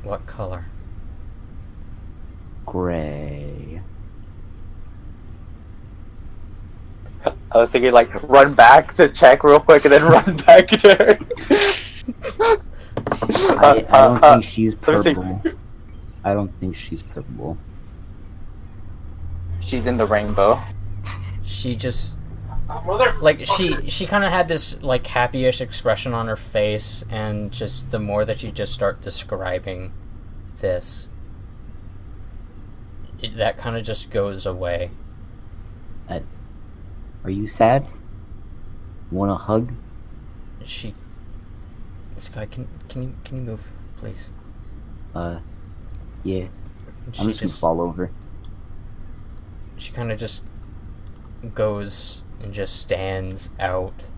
What color? gray. I was thinking like run back to check real quick and then run back to her. I don't think she's let me see. purple. I don't think she's purple. She's in the rainbow. She just like she kind of had this like happy-ish expression on her face, and just the more that you just start describing this, that kind of just goes away. Are you sad? Want a hug? Skye, can you move, please? Yeah. And I'm just gonna fall over. She kind of just goes and just stands out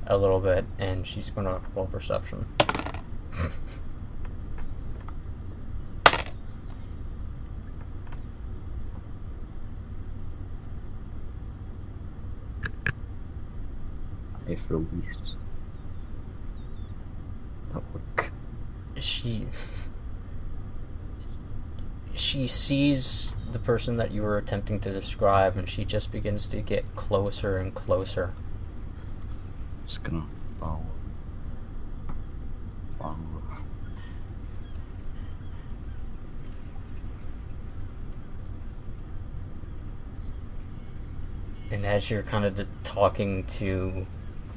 a little bit, and she's gonna roll perception. If released. That work. She sees the person that you were attempting to describe, and she just begins to get closer and closer. Just gonna follow. And as you're kind of talking to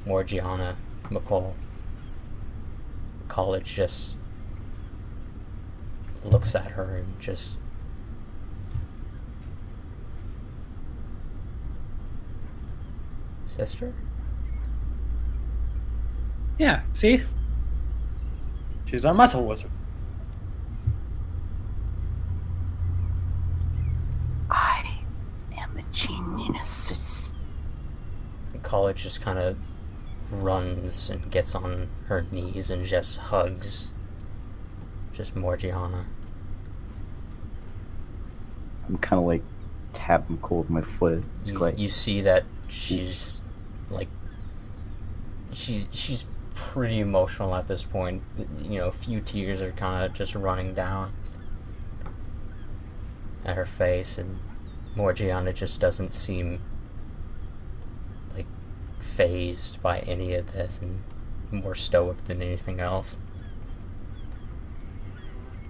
Morgiana, Miqol, College just looks at her and just... Sister? Yeah, see? She's our muscle wizard. I am a genius. College just kind of runs and gets on her knees and just hugs just Morgiana. I'm kind of like tapping Miqol with my foot. You see that she's like she's pretty emotional at this point. You know, a few tears are kind of just running down at her face, and Morgiana just doesn't seem like fazed by any of this, and more stoic than anything else.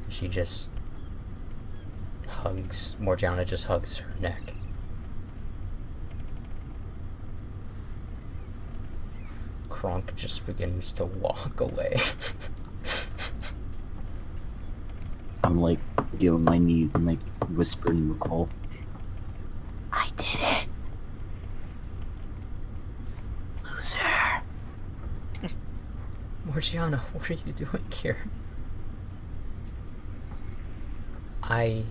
She just Morgiana just hugs her neck. Kronk just begins to walk away. I'm like get on my knees and like whispering Miqol. I did it. Loser. Morgiana, what are you doing here? I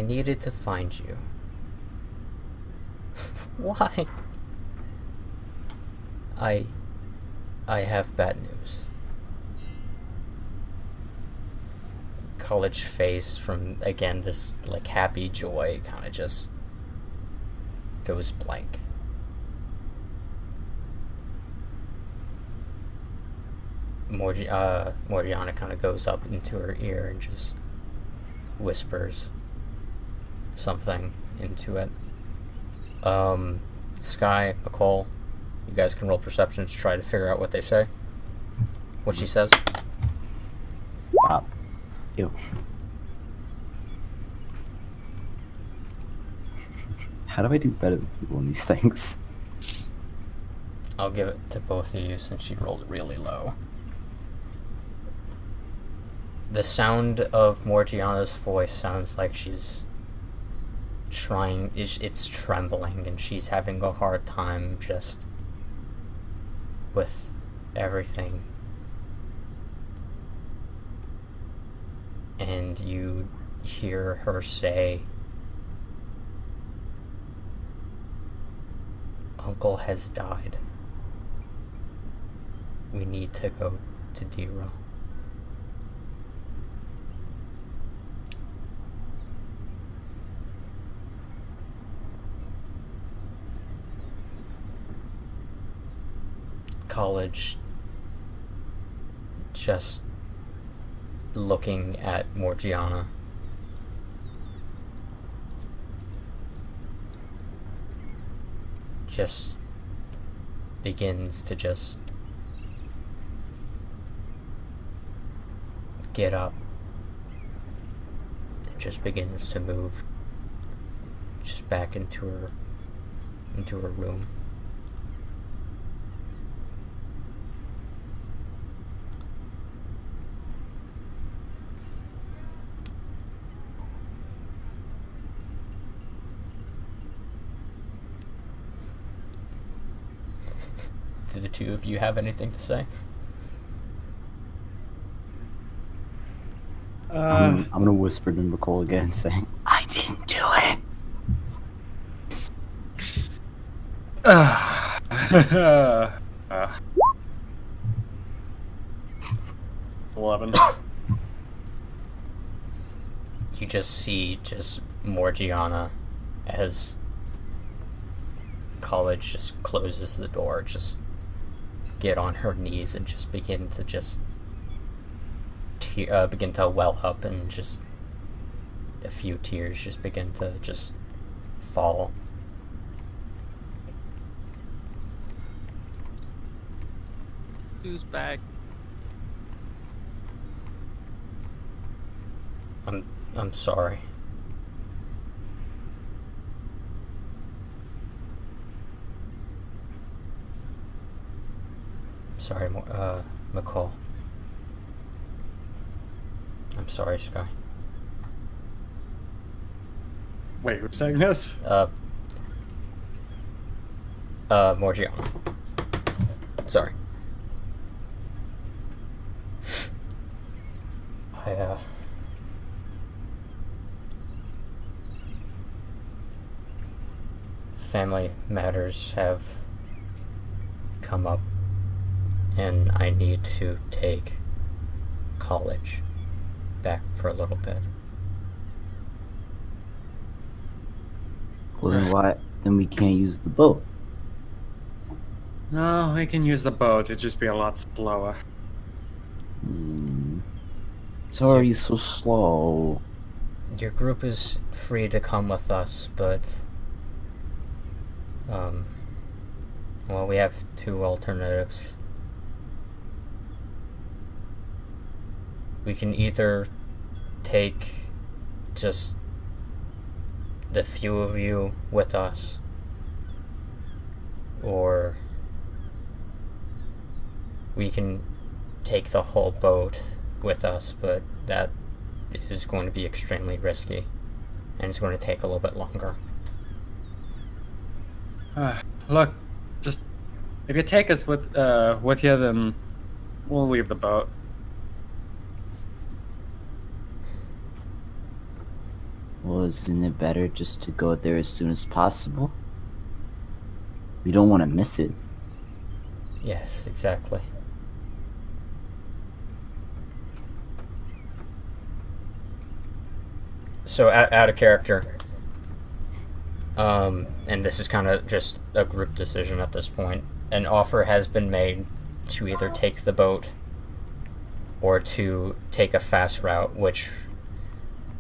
needed to find you. Why? I have bad news. College face from, again, this, like, happy joy kind of just goes blank. Morgiana kind of goes up into her ear and just whispers something into it. Skye, Miqol, you guys can roll perception to try to figure out what they say. What she says. Ew. How do I do better than people in these things? I'll give it to both of you since you rolled really low. The sound of Morgiana's voice sounds like she's trying, it's trembling, and she's having a hard time just with everything. And you hear her say, "Uncle has died. We need to go to Dero." College just looking at Morgiana. Just begins to just get up and just begins to move just back into her room. Do the two of you have anything to say? I'm gonna whisper to Miqol again, saying, "I didn't do it." 11. You just see Morgiana as College just closes the door, just get on her knees and just begin to begin to well up, and just a few tears just begin to just fall. Who's back? I'm sorry. Sorry, Miqol. I'm sorry, Skye. Wait, who's saying this? Morgiana. Sorry. Family matters have come up, and I need to take college back for a little bit. Well, then why? Then we can't use the boat. No, we can use the boat. It'd just be a lot slower. It's already so slow. Your group is free to come with us, but well, we have two alternatives. We can either take just the few of you with us, or we can take the whole boat with us, but that is going to be extremely risky, and it's going to take a little bit longer. Look, just if you take us with you, then we'll leave the boat. Well, isn't it better just to go there as soon as possible? We don't want to miss it. Yes, exactly. So, out of character, and this is kind of just a group decision at this point, an offer has been made to either take the boat or to take a fast route, which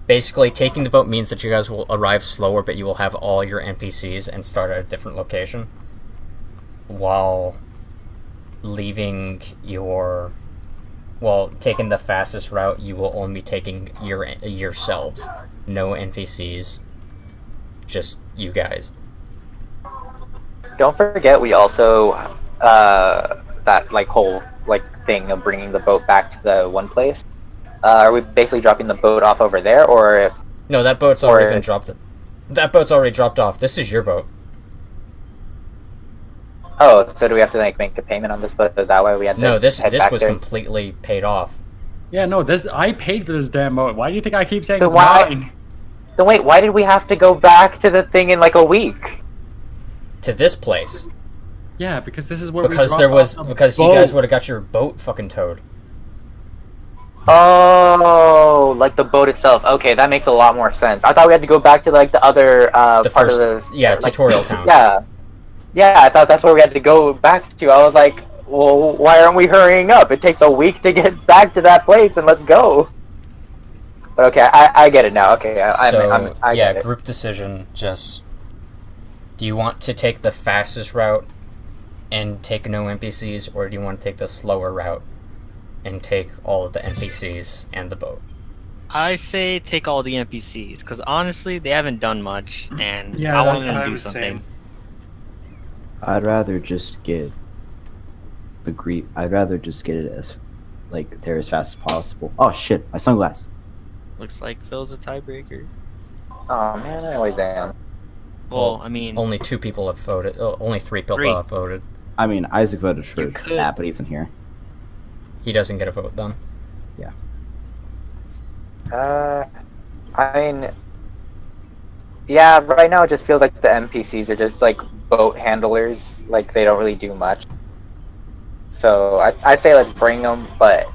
basically taking the boat means that you guys will arrive slower, but you will have all your NPCs and start at a different location, while leaving your... Well, taking the fastest route, you will only be taking yourselves. No NPCs. Just you guys. Don't forget, we also that whole thing of bringing the boat back to the one place. Are we basically dropping the boat off over there, or if? No, that boat's already been dropped. That boat's already dropped off. This is your boat. Oh, so do we have to make a payment on this boat? Is that why we had to? No, this was there? completely paid off. Yeah, no, I paid for this damn boat. Why do you think I keep saying So it's why- mine? Then wait, why did we have to go back to the thing in a week? To this place. Yeah, because this is where Because we there dropped was off the because you boat. guys would have got your boat fucking towed. Oh, the boat itself. Okay, that makes a lot more sense. I thought we had to go back to the other The part first, of the tutorial town. Yeah, I thought that's where we had to go back to. I was like, well, why aren't we hurrying up? It takes a week to get back to that place, and let's go. But okay, I get it now. Okay, I get it. Group decision. Just, do you want to take the fastest route and take no NPCs, or do you want to take the slower route and take all of the NPCs and the boat? I say take all the NPCs, because honestly, they haven't done much, and Yeah, I want them I to do was something. saying. I'd rather just get I'd rather just get it as there as fast as possible. Oh shit, my sunglasses. Looks like Phil's a tiebreaker. Oh man, I always am. Well, I mean, Only 2 people have voted. Only 3 people Three. have voted. I mean, Isaac voted for You could- that, but he's in here. He doesn't get a vote then. I mean, yeah, right now it just feels like the NPCs are just boat handlers. They don't really do much. So I'd say let's bring them, but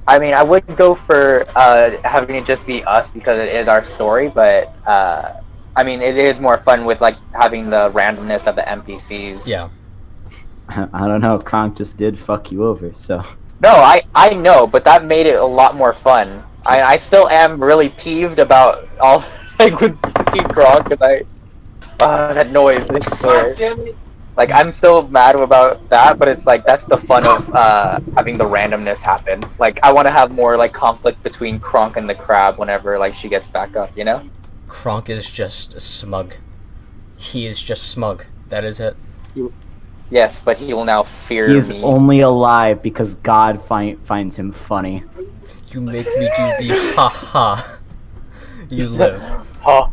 I mean, I would go for having it just be us because it is our story, but I mean, it is more fun with having the randomness of the NPCs. Yeah. I don't know. Kronk just did fuck you over, so. No, I know, but that made it a lot more fun. I still am really peeved about all with Kronk because that noise. I swear. I'm still mad about that, but it's that's the fun of having the randomness happen. I want to have more conflict between Kronk and the crab whenever she gets back up, you know? Kronk is just smug. He is just smug. That is it. Yes, but he will now fear He is me. only alive because God finds him funny. You make me do the ha-ha. You live. Oh.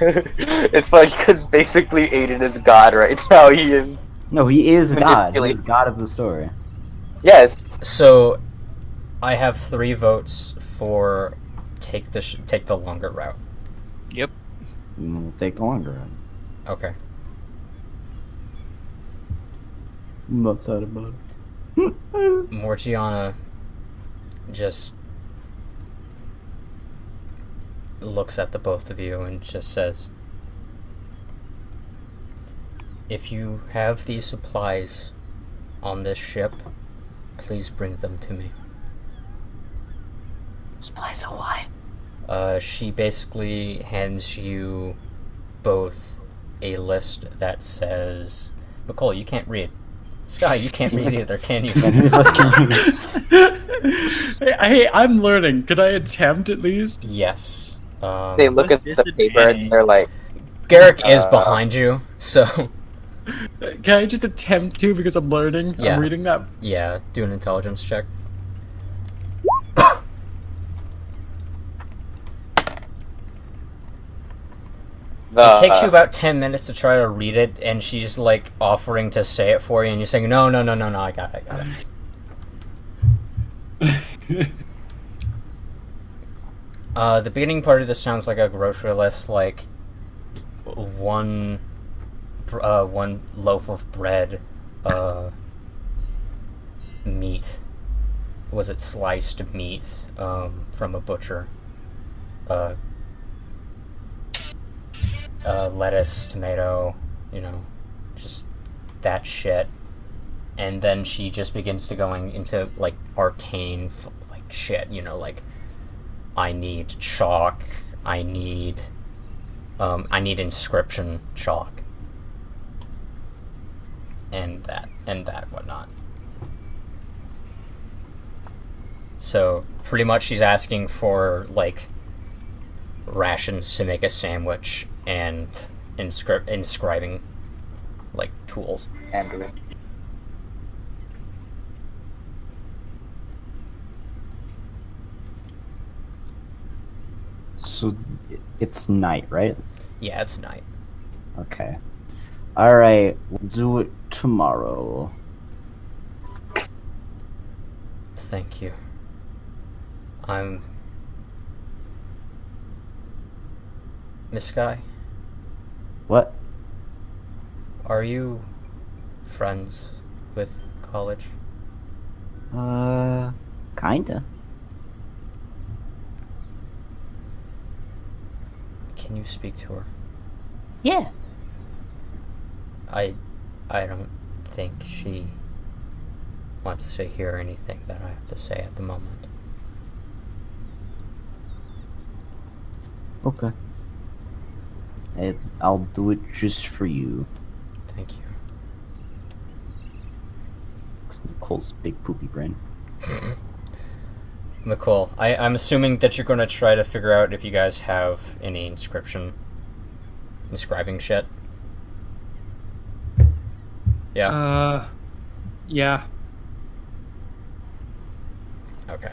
It's funny because basically Aiden is God right now. He is. No, he is God. He Manipulate. is God of the story. Yes. So, I have 3 votes for take the longer route. Yep. We'll take the longer route. Okay. I'm not sad about it. Morgiana just looks at the both of you and just says, if you have these supplies on this ship, please bring them to me. Supplies of what? She basically hands you both a list that says, Miqol, you can't read. Skye, you can't read either, can you? Hey, I'm learning. Could I attempt at least? Yes. They look at the paper and they're like, Garrick is behind you, so Can I just attempt to because I'm learning? Yeah. I'm reading that. yeah, do an intelligence check. It takes you about 10 minutes to try to read it, and she's like offering to say it for you, and you're saying, no, I got it. The beginning part of this sounds like a grocery list, like one loaf of bread, meat. Was it sliced meat from a butcher? Lettuce, tomato, just that shit. And then she just begins to going into like arcane like shit, like I need chalk, I need inscription chalk, and that whatnot. So pretty much she's asking for like rations to make a sandwich and inscribing like tools. Andrew. So it's night, right? Yeah, it's night. Okay. Alright, we'll do it tomorrow. Thank you. Miss Skye, What? are you friends with college? Kinda. Can you speak to her? Yeah. I don't think she wants to hear anything that I have to say at the moment. Okay. I'll do it just for you. Thank you. It's Nicole's big poopy brain. Miqol, I'm assuming that you're going to try to figure out if you guys have any inscribing shit. Yeah? Yeah. Okay.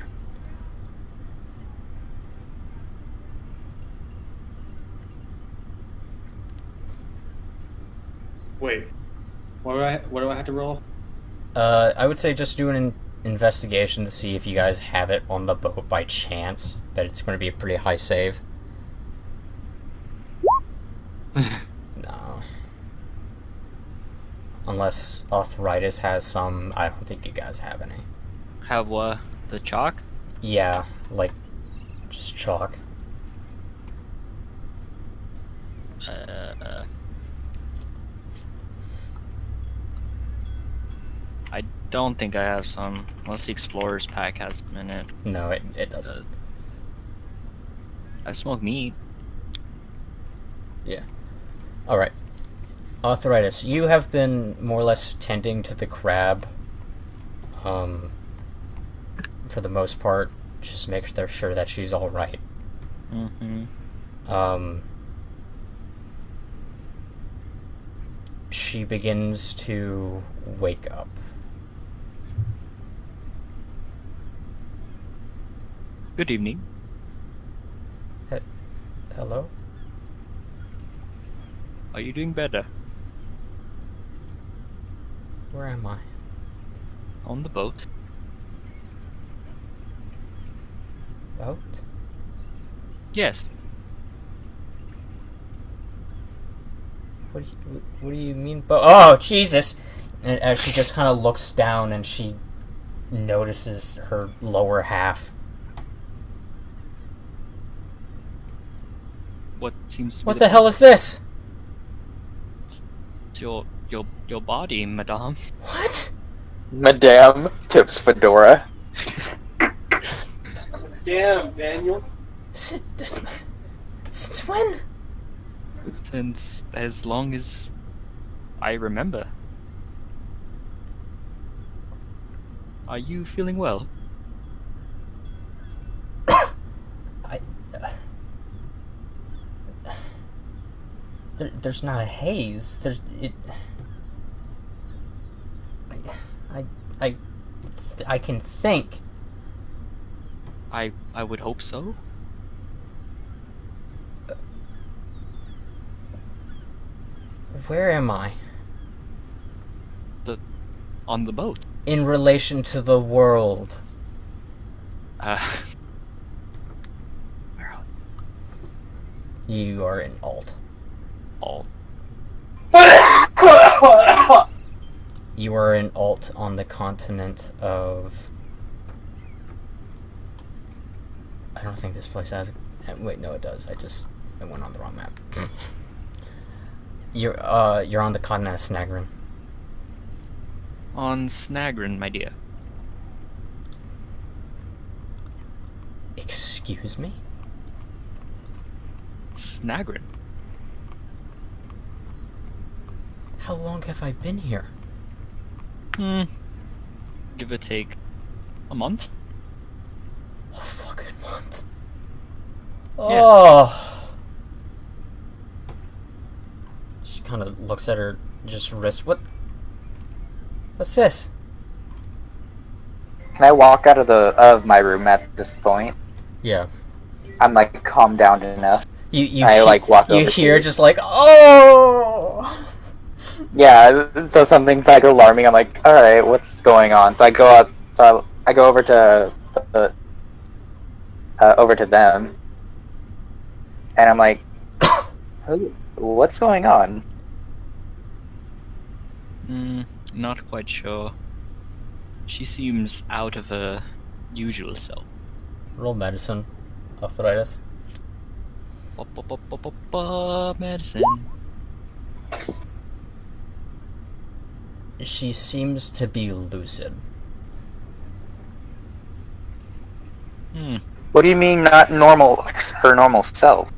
Wait. What do I have to roll? I would say just do an investigation to see if you guys have it on the boat by chance, but it's going to be a pretty high save. No. Unless Arthuritis has some, I don't think you guys have any. Have what? The chalk? Yeah, like, just chalk. I don't think I have some, unless the Explorer's pack has them in it. No, it doesn't. I smoke meat. Yeah. Alright. Arthuritis, you have been more or less tending to the crab. For the most part, just make sure that she's alright. she begins to wake up. Good evening. Hello? Are you doing better? Where am I? On the boat. Boat? Yes. What do you mean boat? Oh, Jesus! And as she just kind of looks down and she notices her lower half. What seems to be What the hell is this? It's your body, madame. What? Madame tips fedora. Damn, Daniel. Since when? Since as long as I remember. Are you feeling well? There's not a haze. I can think. I would hope so. Where am I? On the boat. In relation to the world. Where are You are in alt. all? You are in alt on the continent of... I don't think this place has... Wait, no, it does. I went on the wrong map. You're on the continent of Snagrin. On Snagrin, my dear. Excuse me? Snagrin? How long have I been here? Give or take a month? A fucking month. Yes. Oh! She kind of looks at her just wrist. What's this? Can I walk out of my room at this point? Yeah. I'm like calmed down enough. I like walk You over hear to just like, oh! Yeah, so something's like alarming. I'm like, all right, what's going on? So I go out. So I go over to them, and I'm like, what's going on? Not quite sure. She seems out of her usual self. Roll medicine. Arthuritis. Medicine. She seems to be lucid. What do you mean not normal? Her normal self?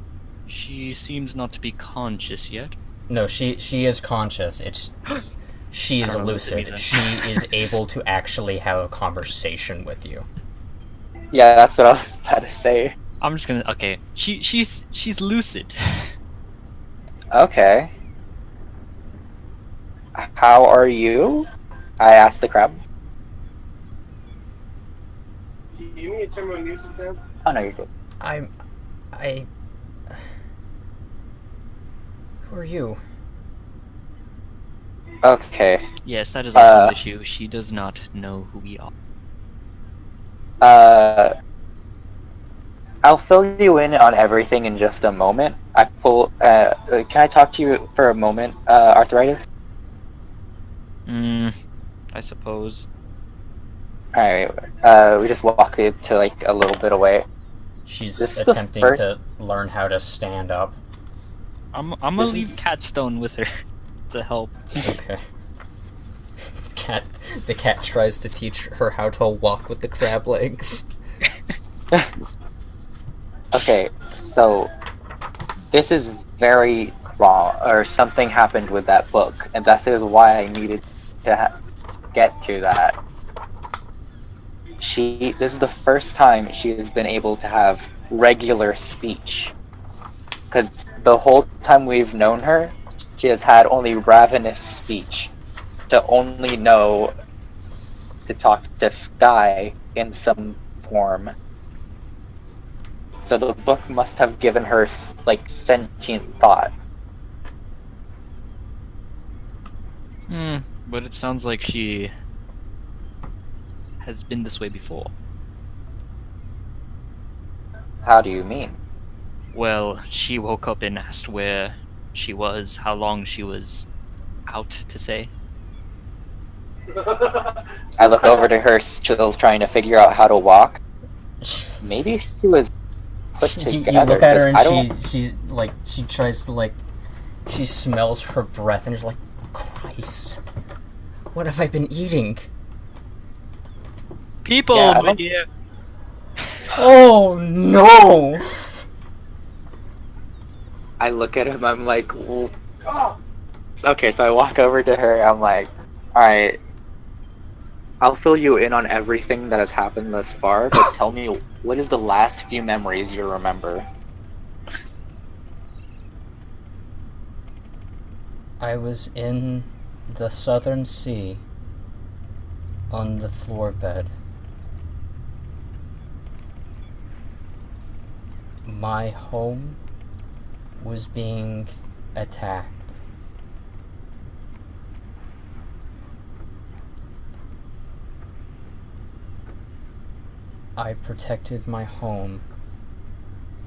She seems not to be conscious yet. No, she is conscious. She is I don't know what that lucid. means. She is able to actually have a conversation with you. Yeah, that's what I was about to say. I'm just gonna. Okay, she's lucid. Okay. How are you? I asked the crab. You need to turn my music down? Oh no, you're good. Who are you? Okay. Yes, that is also an issue. She does not know who we are. I'll fill you in on everything in just a moment. Can I talk to you for a moment, Arthuritis? I suppose. Alright, we just walk it to like a little bit away. She's This is the attempting first- to learn how to stand up. I'm gonna leave Catstone with her to help. Okay. The cat tries to teach her how to walk with the crab legs. Okay, so this is very wrong, or something happened with that book, and that is why I needed to get to that. This is the first time she has been able to have regular speech, because the whole time we've known her, she has had only ravenous speech to only know to talk to Skye in some form. So the book must have given her like sentient thought. But it sounds like she has been this way before. How do you mean? Well, she woke up and asked where she was, how long she was out to say. I look over to her, still trying to figure out how to walk. Maybe she was put together. You look at her 'cause and she tries to she smells her breath and is like, Christ, what have I been eating? People, Yeah, my dear. Oh no! I look at him, I'm like, well, okay, so I walk over to her, I'm like, alright, I'll fill you in on everything that has happened thus far, but tell me, what is the last few memories you remember? I was in the Southern Sea on the floor bed. My home was being attacked. I protected my home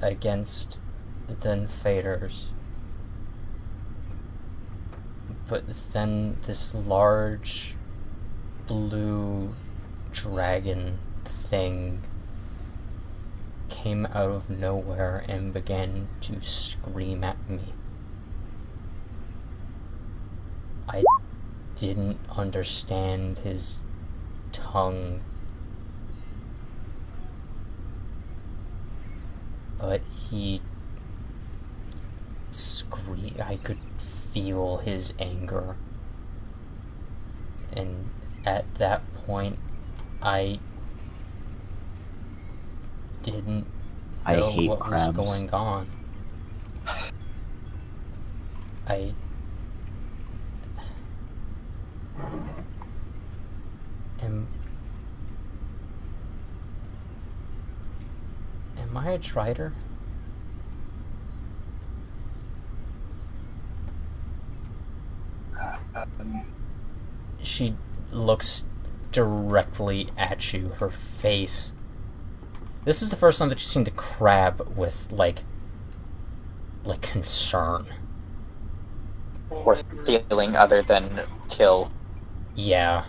against the invaders. But then this large blue dragon thing came out of nowhere and began to scream at me. I didn't understand his tongue, but he screamed. I could feel his anger, and at that point I didn't know hate what crabs. was going on. Am I a Drider? She looks directly at you, her face. This is the first time that you've seen the crab with, like concern. Or feeling other than kill. Yeah.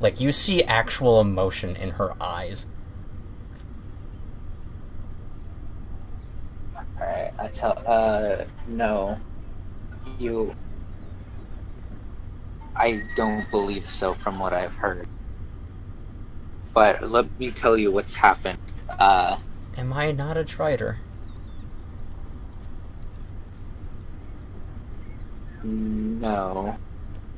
Like, you see actual emotion in her eyes. Alright, no. I don't believe so from what I've heard. But let me tell you what's happened. Am I not a Drider? No.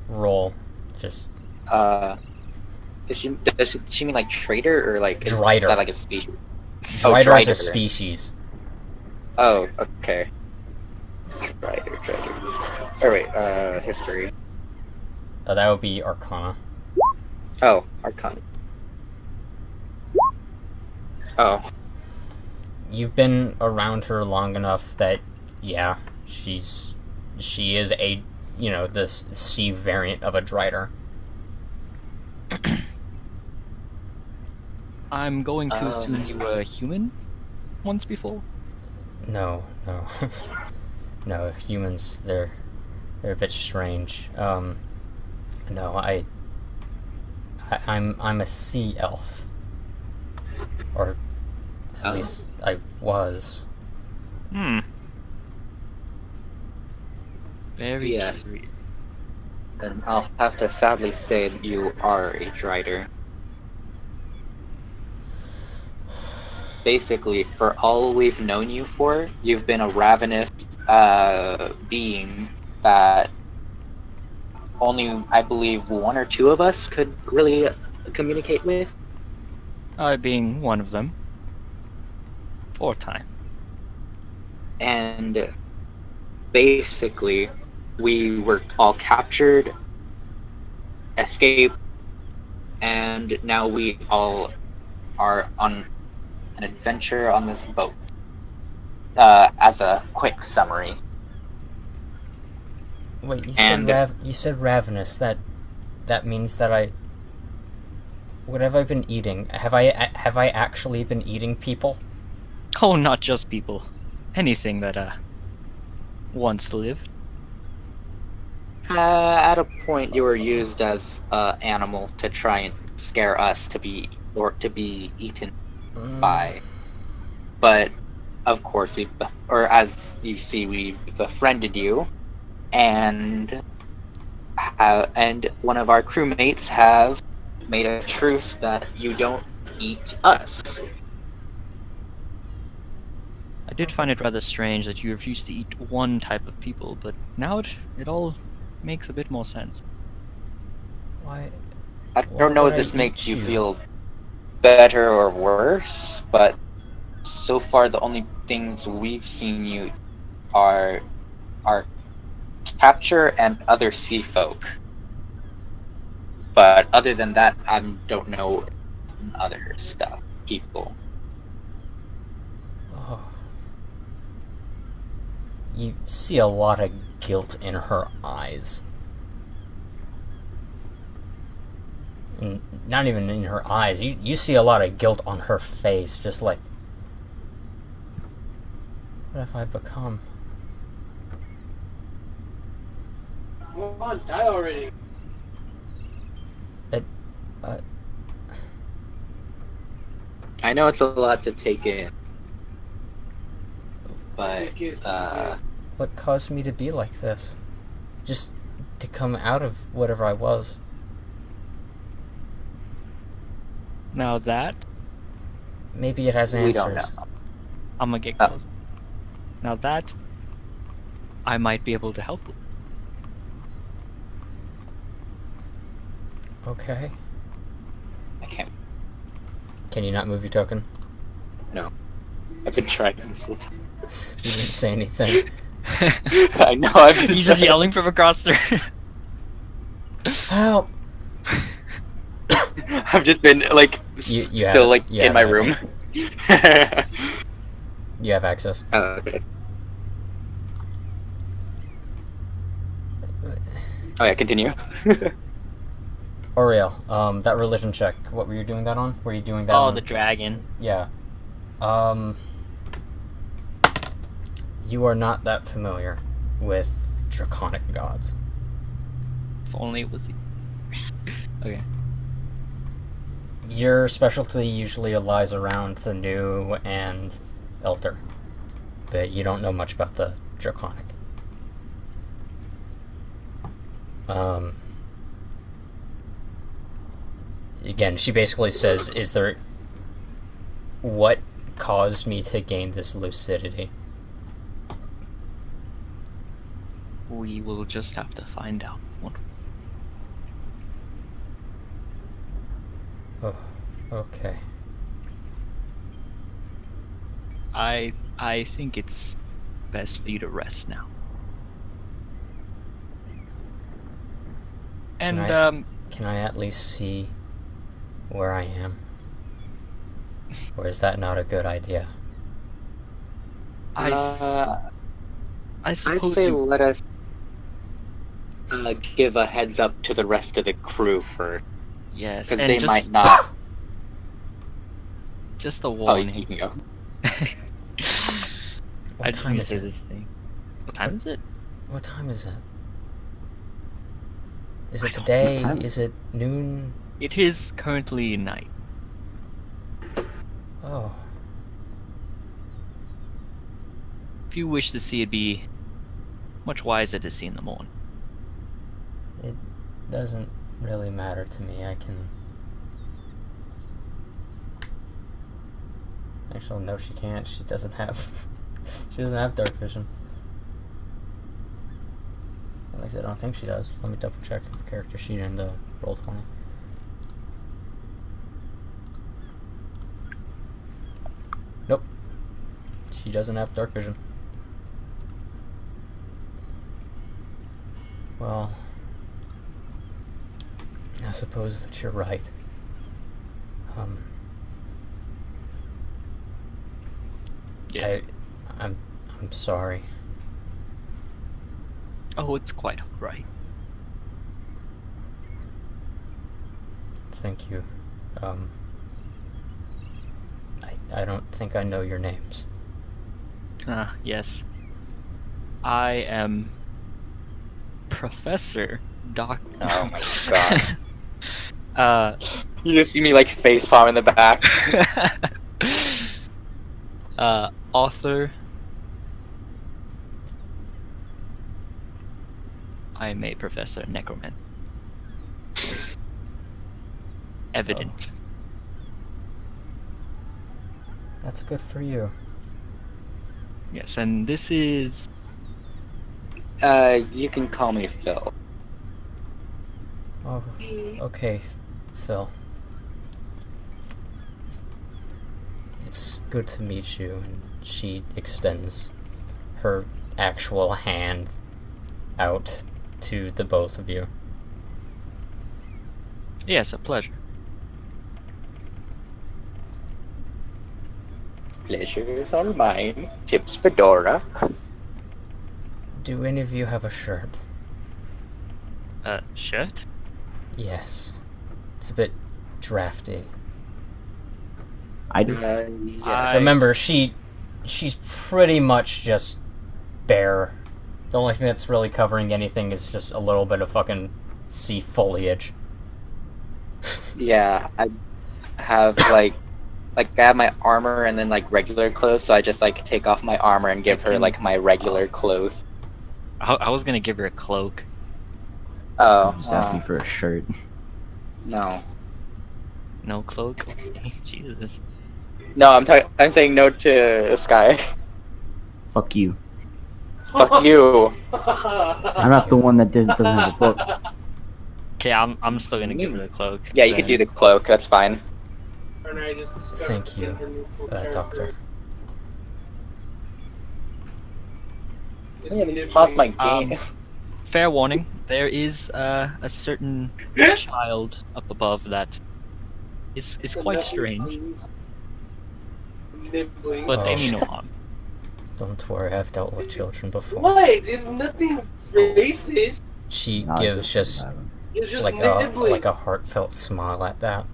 Roll. Just... Does she mean like traitor or like... Drider. Is that like a species? Drider is a Drider. species. Oh, okay. Drider. Oh wait, history. That would be Arcana. Oh, Arcana. Oh. You've been around her long enough that, yeah, she is a, the C variant of a Drider. I'm going to assume you were human once before? No. No, humans, they're a bit strange. No, I'm a sea elf. Or at least I was. Very Yes. curious. Then I'll have to sadly say that you are a Drider. Basically, for all we've known you for, you've been a ravenous being that only, I believe, one or two of us could really communicate with. I being one of them. 4 times. And basically, we were all captured escape, and now we all are on an adventure on this boat. As a quick summary. Wait, you And- said ravenous. That means that I. What have I been eating? Have I actually been eating people? Oh, not just people. Anything that once lived. At a point, you were used as an animal to try and scare us to be eaten by. But of course, as you see, we've befriended you, and one of our crewmates have made a truce that you don't eat us. I did find it rather strange that you refused to eat one type of people, but now it all makes a bit more sense. Why? I Why don't know would if I this makes eat you you? feel better or worse, but so far the only things we've seen you are capture and other sea folk. But other than that, I don't know other stuff, people. Oh. You see a lot of guilt in her eyes. And not even in her eyes. You see a lot of guilt on her face, just like, what have I become? Come on, die already. I know it's a lot to take in, but What caused me to be like this? Just to come out of whatever I was. Now that, Maybe it has we don't answers. know. I'm gonna get Oh. close. Now that, I might be able to help with. Okay. I can't. Can you not move your token? No, I've been trying this whole time. You didn't say anything. I know. I've been You just trying. yelling from across the Help! I've just been like You still have- like you in my have room. You have access. Oh, okay. Oh yeah, continue. Ariel, that religion check, what were you doing that on? Were you doing that Oh, on? the dragon. Yeah. You are not that familiar with draconic gods. If only it was. Okay. Your specialty usually lies around the new and elder, but you don't know much about the draconic. Again, she basically says, is there... What caused me to gain this lucidity? We will just have to find out. Oh, okay. I think it's best for you to rest now. And Can I at least see where I am? Or is that not a good idea? I I'd suppose say you. let us give a heads up to the rest of the crew first, Yes, because and they just, might not. just a Oh, you warning. can go. What I just time need to is say it? this thing. What time is it? What time is it? Is it the What day? time Is it noon? It is currently night. Oh. If you wish to see it, be much wiser to see in the morning. It doesn't really matter to me. I can... Actually, no, she can't. She doesn't have... she doesn't have dark vision. At least I don't think she does. Let me double check the character sheet in the Roll20. Nope. She doesn't have dark vision. Well... I suppose that you're right. Yes. I'm sorry. Oh, it's quite alright. Thank you. I don't think I know your names. Yes. I am Professor Doc. Oh my god. uh, You just see me like facepalm in the back. Author. I'm a Professor Necroman. Evident. That's good for you. Yes, and this is. You can call me Phil. Oh, okay, Phil. It's good to meet you. And she extends her actual hand out to the both of you. Yes, a pleasure. Pleasure's all mine. Tips fedora. Do any of you have a shirt? Shirt? Yes. It's a bit drafty. I do. Yes. Remember, she's pretty much just bare. The only thing that's really covering anything is just a little bit of fucking sea foliage. Yeah, I have like I have my armor and then like regular clothes, so I just like take off my armor and give her like my regular clothes. I was gonna give her a cloak. Oh, Just asked me for a shirt. no. No cloak? Okay, Jesus. No, I'm saying no to Skye. Fuck you. Fuck you. I'm not the one that doesn't have a book. Okay, I'm still gonna give her the cloak. Yeah, you could do the cloak, that's fine. Thank you, Doctor. Yeah, just pause my game. Fair warning, there is a certain child up above that is quite strange, but they mean no harm. Don't worry, I've dealt with children before. What? It's nothing racist. She No, I gives just It's just like nibbling. a heartfelt smile at that.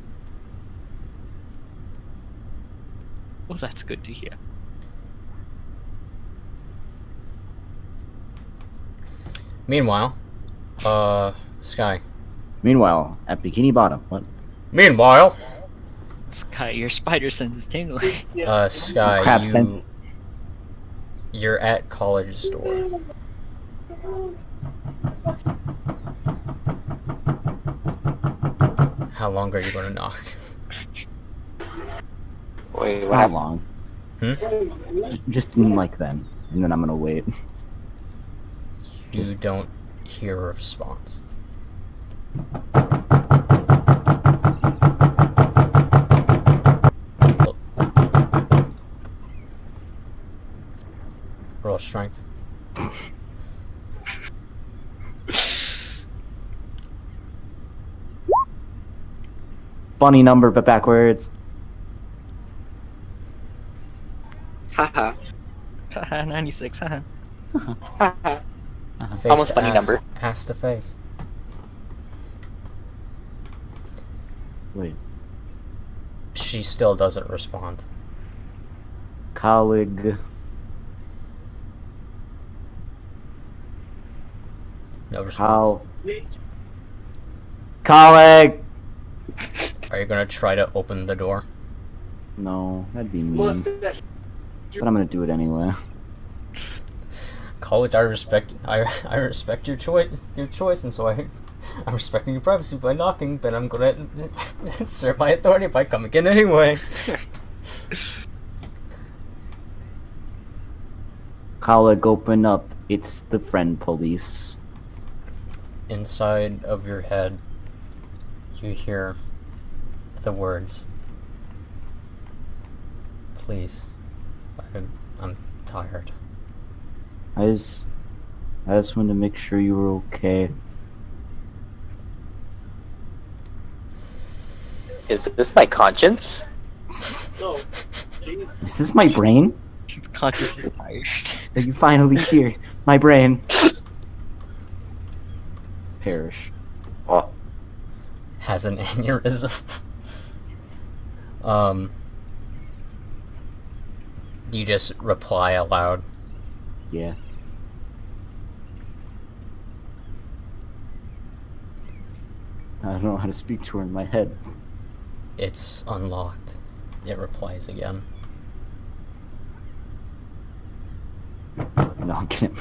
Well, that's good to hear. Meanwhile, Skye. Meanwhile, at Bikini Bottom, what? Meanwhile, Skye, your spider sense is tingling. Skye, Crab sense. you're at college's door. How long are you going to knock? Wait, what How happened? long? Hmm? Just like then, and then I'm gonna wait. You Just- don't hear a response. Roll strength. Funny number, but backwards. Haha. 96, haha. Haha. Face Almost to funny ass, number. Ass to face. Wait, She still doesn't respond. colleague. No response. How? Colleague. Are you gonna try to open the door? No, that'd be mean. Mustache. But I'm gonna do it anyway. College, I respect your choice, and so I'm respecting your privacy by knocking, but I'm gonna assert my authority by coming in anyway. Colleague, open up. It's the friend police. Inside of your head, you hear the words, "Please, I'm tired." I just wanted to make sure you were okay. Is this my conscience? No. Jeez. Is this my brain? Its conscious is tired. Are you finally here? My brain. Perish. Oh. Has an aneurysm. You just reply aloud. Yeah. I don't know how to speak to her in my head. It's unlocked. It replies again. No, I'm kidding.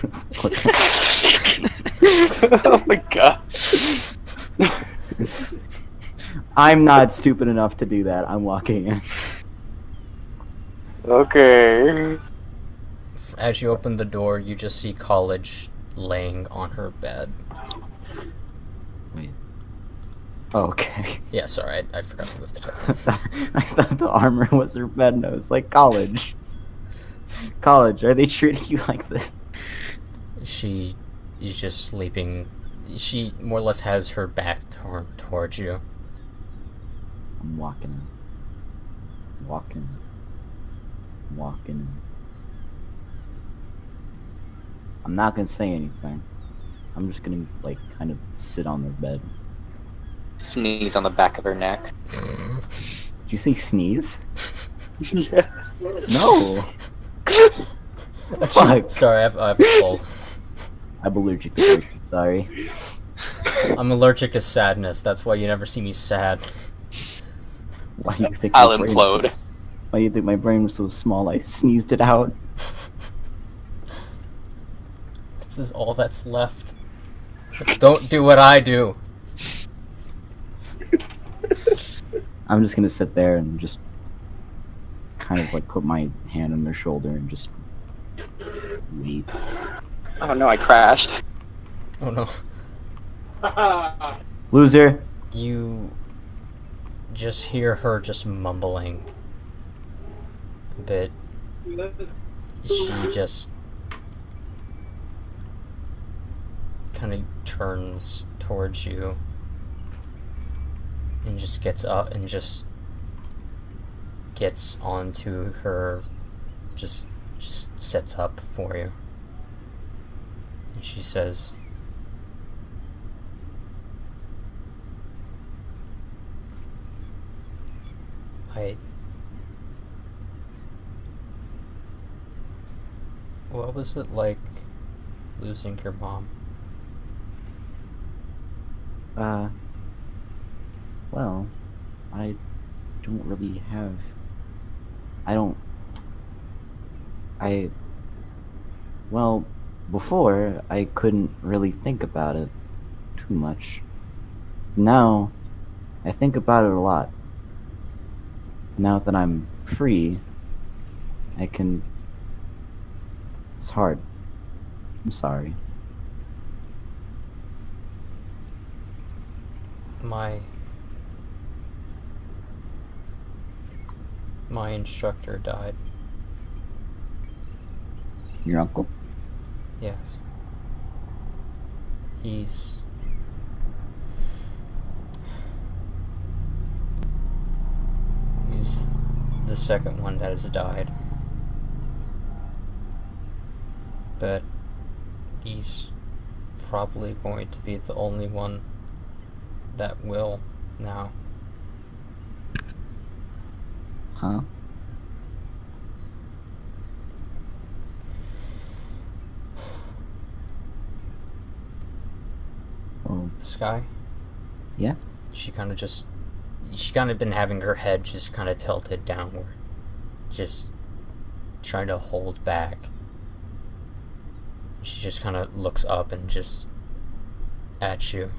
Oh my god. I'm not stupid enough to do that. I'm walking in. Okay. As you open the door, you just see College laying on her bed. Wait. Oh, okay. Yeah, sorry, I forgot to move the door. I thought the armor was her bed, and I was like, College. College, are they treating you like this? She is just sleeping. She more or less has her back towards you. I'm walking in. Walking. Walking. I'm not gonna say anything. I'm just gonna, like, kind of sit on the bed. Sneeze on the back of her neck. Did you say sneeze? Yeah. No! Fuck. Sorry, I have a cold. I'm allergic to birds, sorry. I'm allergic to sadness. That's why you never see me sad. Why do you think I'll my brain implode. was- Why do you think my brain was so small I sneezed it out? This is all that's left. Don't do what I do. I'm just gonna sit there and just kind of like put my hand on their shoulder and just wait. Oh no, I crashed. Oh no. Loser! You just hear her just mumbling a bit. She just kind of turns towards you and just gets up and just gets onto her, just sits up for you. And she says, what was it like losing your mom? Well, I don't really have... Well, before, I couldn't really think about it too much. Now, I think about it a lot. Now that I'm free, I can... It's hard. I'm sorry. My instructor died. Your uncle? Yes. He's the second one that has died. But he's probably going to be the only one that will now. Huh? Oh, Skye? yeah? She kind of been having her head just kind of tilted downward. Just trying to hold back. She just kind of looks up and just at you.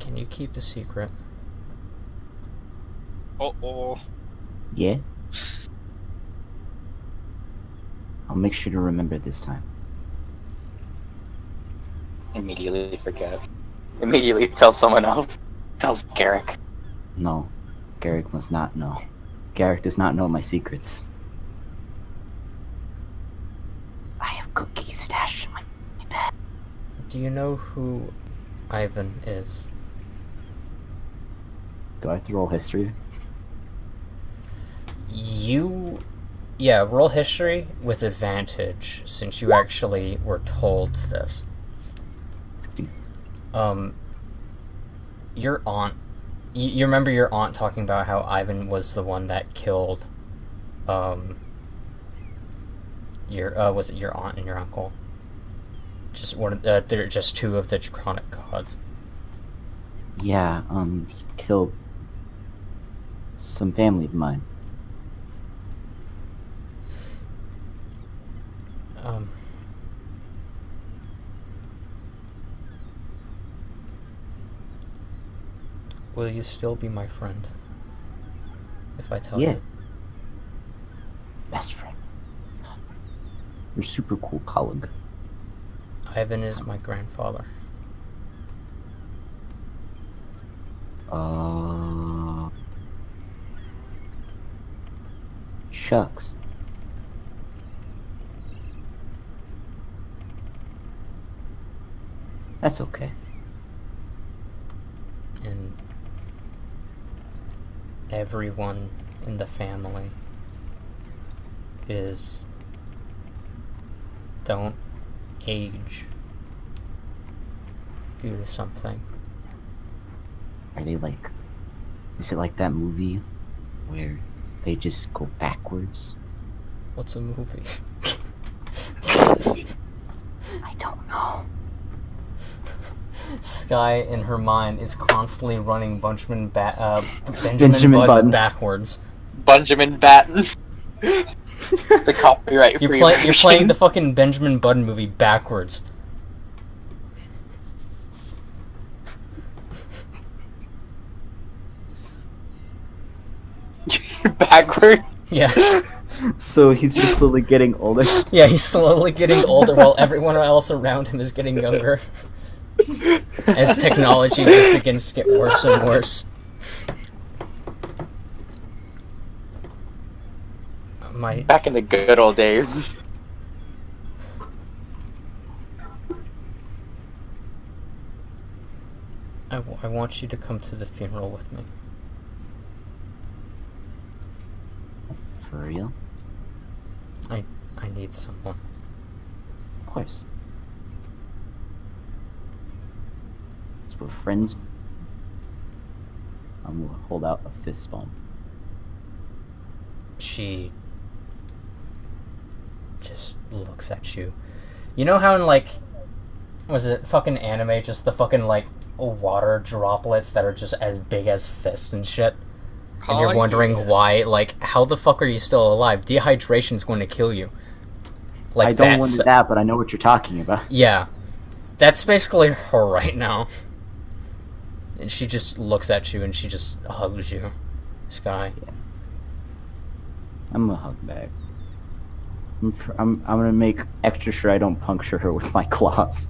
Can you keep a secret? Oh. Yeah? I'll make sure to remember this time. Immediately forget. Immediately tell someone else. Tells Garrick. No. Garrick must not know. Garrick does not know my secrets. I have cookies stashed in my bed. Do you know who Ivan is? Do I have to roll history? Yeah, roll history with advantage, since you actually were told this. Your aunt... You remember your aunt talking about how Ivan was the one that killed, was it your aunt and your uncle? They're just two of the Draconic gods. Yeah, he killed some family of mine. Will you still be my friend if I tell Yeah. you? Best friend. You're super cool, colleague. Ivan is my grandfather. Shucks. That's okay. And everyone in the family is... don't age due to something. Are they like... Is it like that movie where they just go backwards? What's a movie? I don't know. Skye, in her mind, is constantly running Benjamin Benjamin Button Button. backwards. Benjamin Batten. The copyright free You're playing the fucking Benjamin Button movie backwards. Backward. Yeah. So he's just slowly getting older. Yeah, he's slowly getting older while everyone else around him is getting younger. As technology just begins to get worse and worse. Back in the good old days. I want you to come to the funeral with me. For real? I need someone. Of course. It's for friends. I'm gonna hold out a fist bump. She just looks at you. You know how in, like, was it fucking anime, just the fucking, like, water droplets that are just as big as fists and shit? And you're wondering why, like, how the fuck are you still alive? Dehydration's going to kill you. Like, I don't wonder that, but I know what you're talking about. Yeah. That's basically her right now. And she just looks at you and she just hugs you. Skye. Yeah. I'm gonna hug back. I'm gonna make extra sure I don't puncture her with my claws.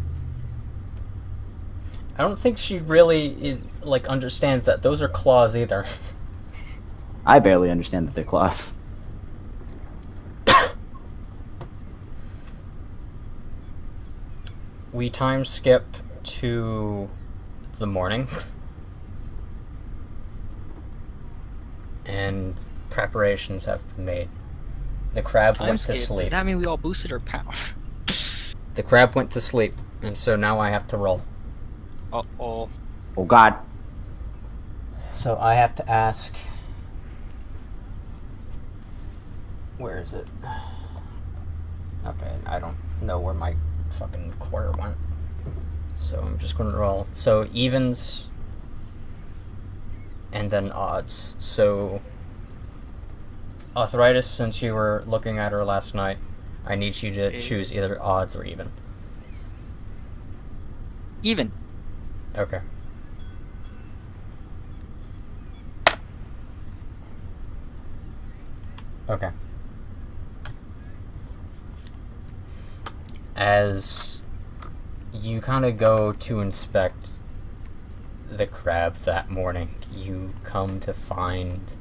I don't think she really, like, understands that those are claws either. I barely understand that they're claws. We time skip to the morning. And preparations have been made. The crab went to sleep. Does that mean we all boosted our power? The crab went to sleep, and so now I have to roll. Uh-oh. Oh god. So I have to ask... Where is it? Okay, I don't know where my fucking quarter went. So I'm just gonna roll. So evens... and then odds. So... Arthuritis, since you were looking at her last night, I need you to choose either odds or even. Even. Okay. Okay. As you kind of go to inspect the crab that morning, you come to find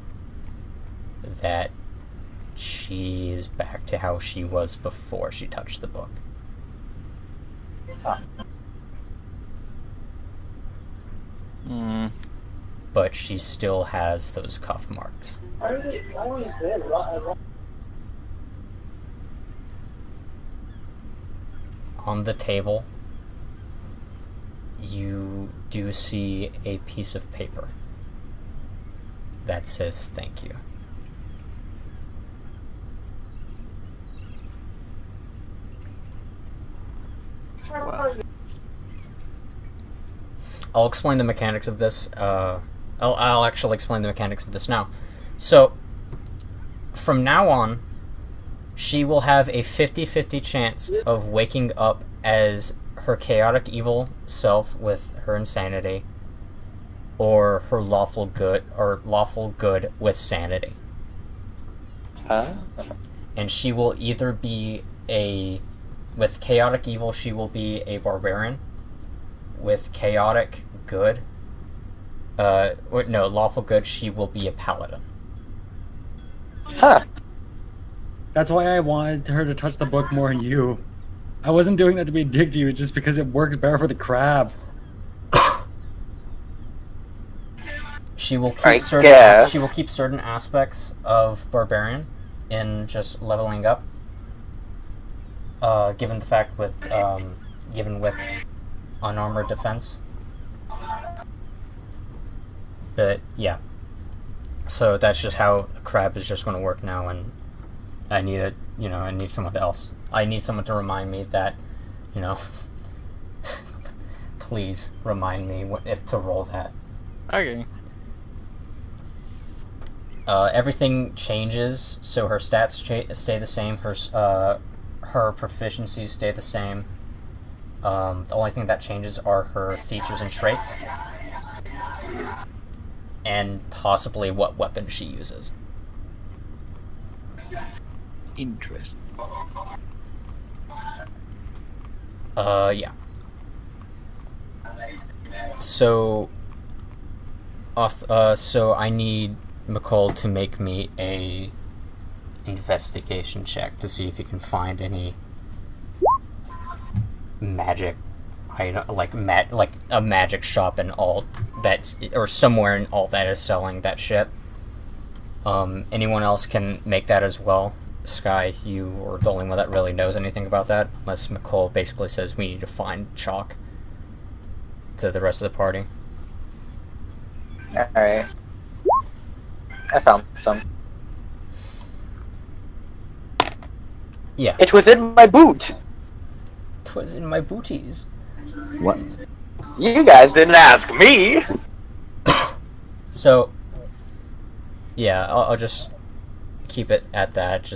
that she is back to how she was before she touched the book. but she still has those cuff marks. Why are they always there? On the table, you do see a piece of paper that says thank you. Wow. I'll explain the mechanics of this. I'll actually explain the mechanics of this now. So, from now on, she will have a 50-50 chance of waking up as her chaotic evil self with her insanity, or her lawful good with sanity. Huh? And she will either be with chaotic evil, she will be a barbarian. With chaotic good, lawful good, she will be a paladin. Huh. That's why I wanted her to touch the book more than you. I wasn't doing that to be a dick to you, it's just because it works better for the crab. She will keep she will keep certain aspects of barbarian in just leveling up. Given the fact with unarmored defense. But yeah. So that's just how the crab is just going to work now, and I need I need someone else. I need someone to remind me that, please remind me if to roll that. Okay. Everything changes, so her stats stay the same. Her proficiencies stay the same. The only thing that changes are her features and traits, and possibly what weapon she uses. Interesting. Yeah. So, so I need Miqol to make me a investigation check to see if you can find any magic item, like a magic shop and all that's, or somewhere in all that is selling that shit. Anyone else can make that as well. Skye, you are the only one that really knows anything about that, unless Miqol basically says we need to find chalk to the rest of the party. Alright. I found some. Yeah. It was in my boot! 'Twas in my booties. What? You guys didn't ask me! So, yeah, I'll just keep it at that.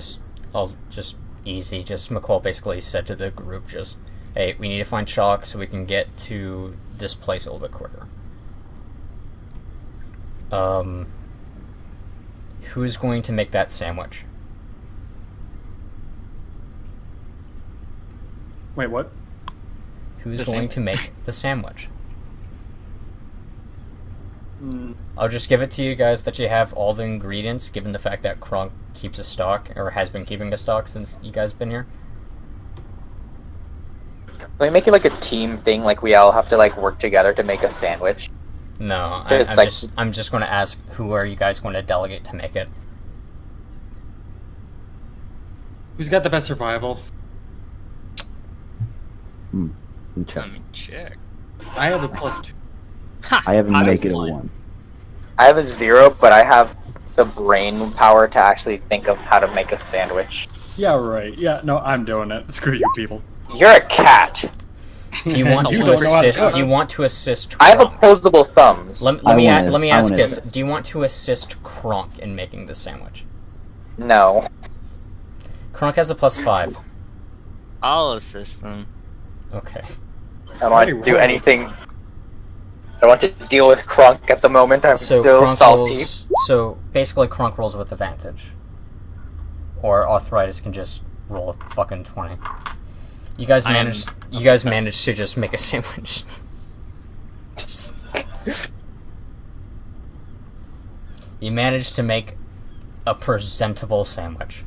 I'll just easy. Just Miqol basically said to the group, just, hey, we need to find chalk so we can get to this place a little bit quicker. Who's going to make that sandwich? Wait, what? Who's going to make the sandwich? I'll just give it to you guys that you have all the ingredients, given the fact that Kronk keeps a stock, or has been keeping a stock since you guys been here. Can we make it like a team thing, like we all have to like work together to make a sandwich? No, I'm just going to ask, who are you guys going to delegate to make it? Who's got the best survival? Let me check. I have a +2. I have a negative 1. I have a 0, but I have the brain power to actually think of how to make a sandwich. Yeah, right. Yeah, no, I'm doing it. Screw you people. You're a cat. Do you want to assist? Do you want to assist Kronk? I have opposable thumbs. Let me ask this: do you want to assist Kronk in making the sandwich? No. Kronk has a +5. I'll assist them. Okay. I don't want to do anything. I want to deal with Kronk at the moment. I'm So still Kronk salty. so basically, Kronk rolls with advantage, or Arthuritis can just roll a fucking 20. You guys managed to just make a sandwich. You managed to make a presentable sandwich.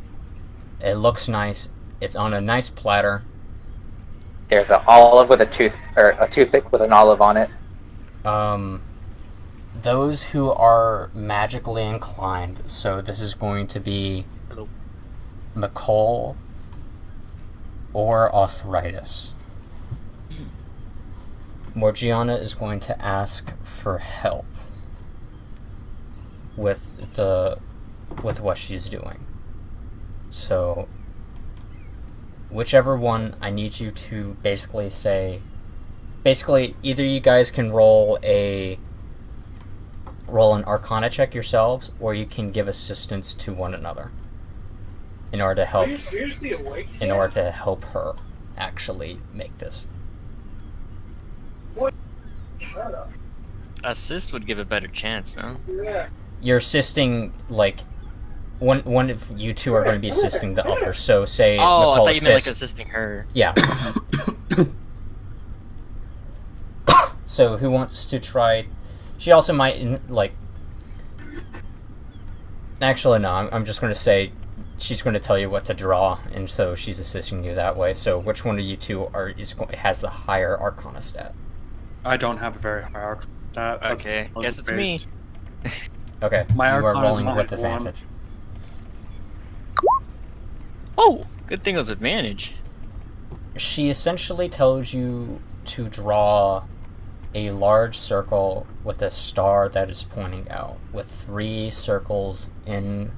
It looks nice. It's on a nice platter. There's an olive with a toothpick with an olive on it. those who are magically inclined, so this is going to be Hello. Miqol or Arthuritis. Morgiana is going to ask for help with what she's doing. So whichever one, I need you to basically either you guys can roll an Arcana check yourselves, or you can give assistance to one another in order to help. Are you seriously awake? In order to help her actually make this. Shut up. Assist would give a better chance, no? Yeah. You're assisting, like, one of you two are going to be assisting the other. So say Oh, I Miqol thought you meant like assists. assisting her. Yeah. So who wants to try? She also might, like. Actually, no. I'm just going to say she's going to tell you what to draw, and so she's assisting you that way. So which one of you two has the higher Arcana stat? I don't have a very high Arcana stat. That's Okay, guess it's me. based. Okay, My you are Arcana's rolling not with like one. advantage. Oh, good thing it was advantage. She essentially tells you to draw a large circle with a star that is pointing out, with 3 circles in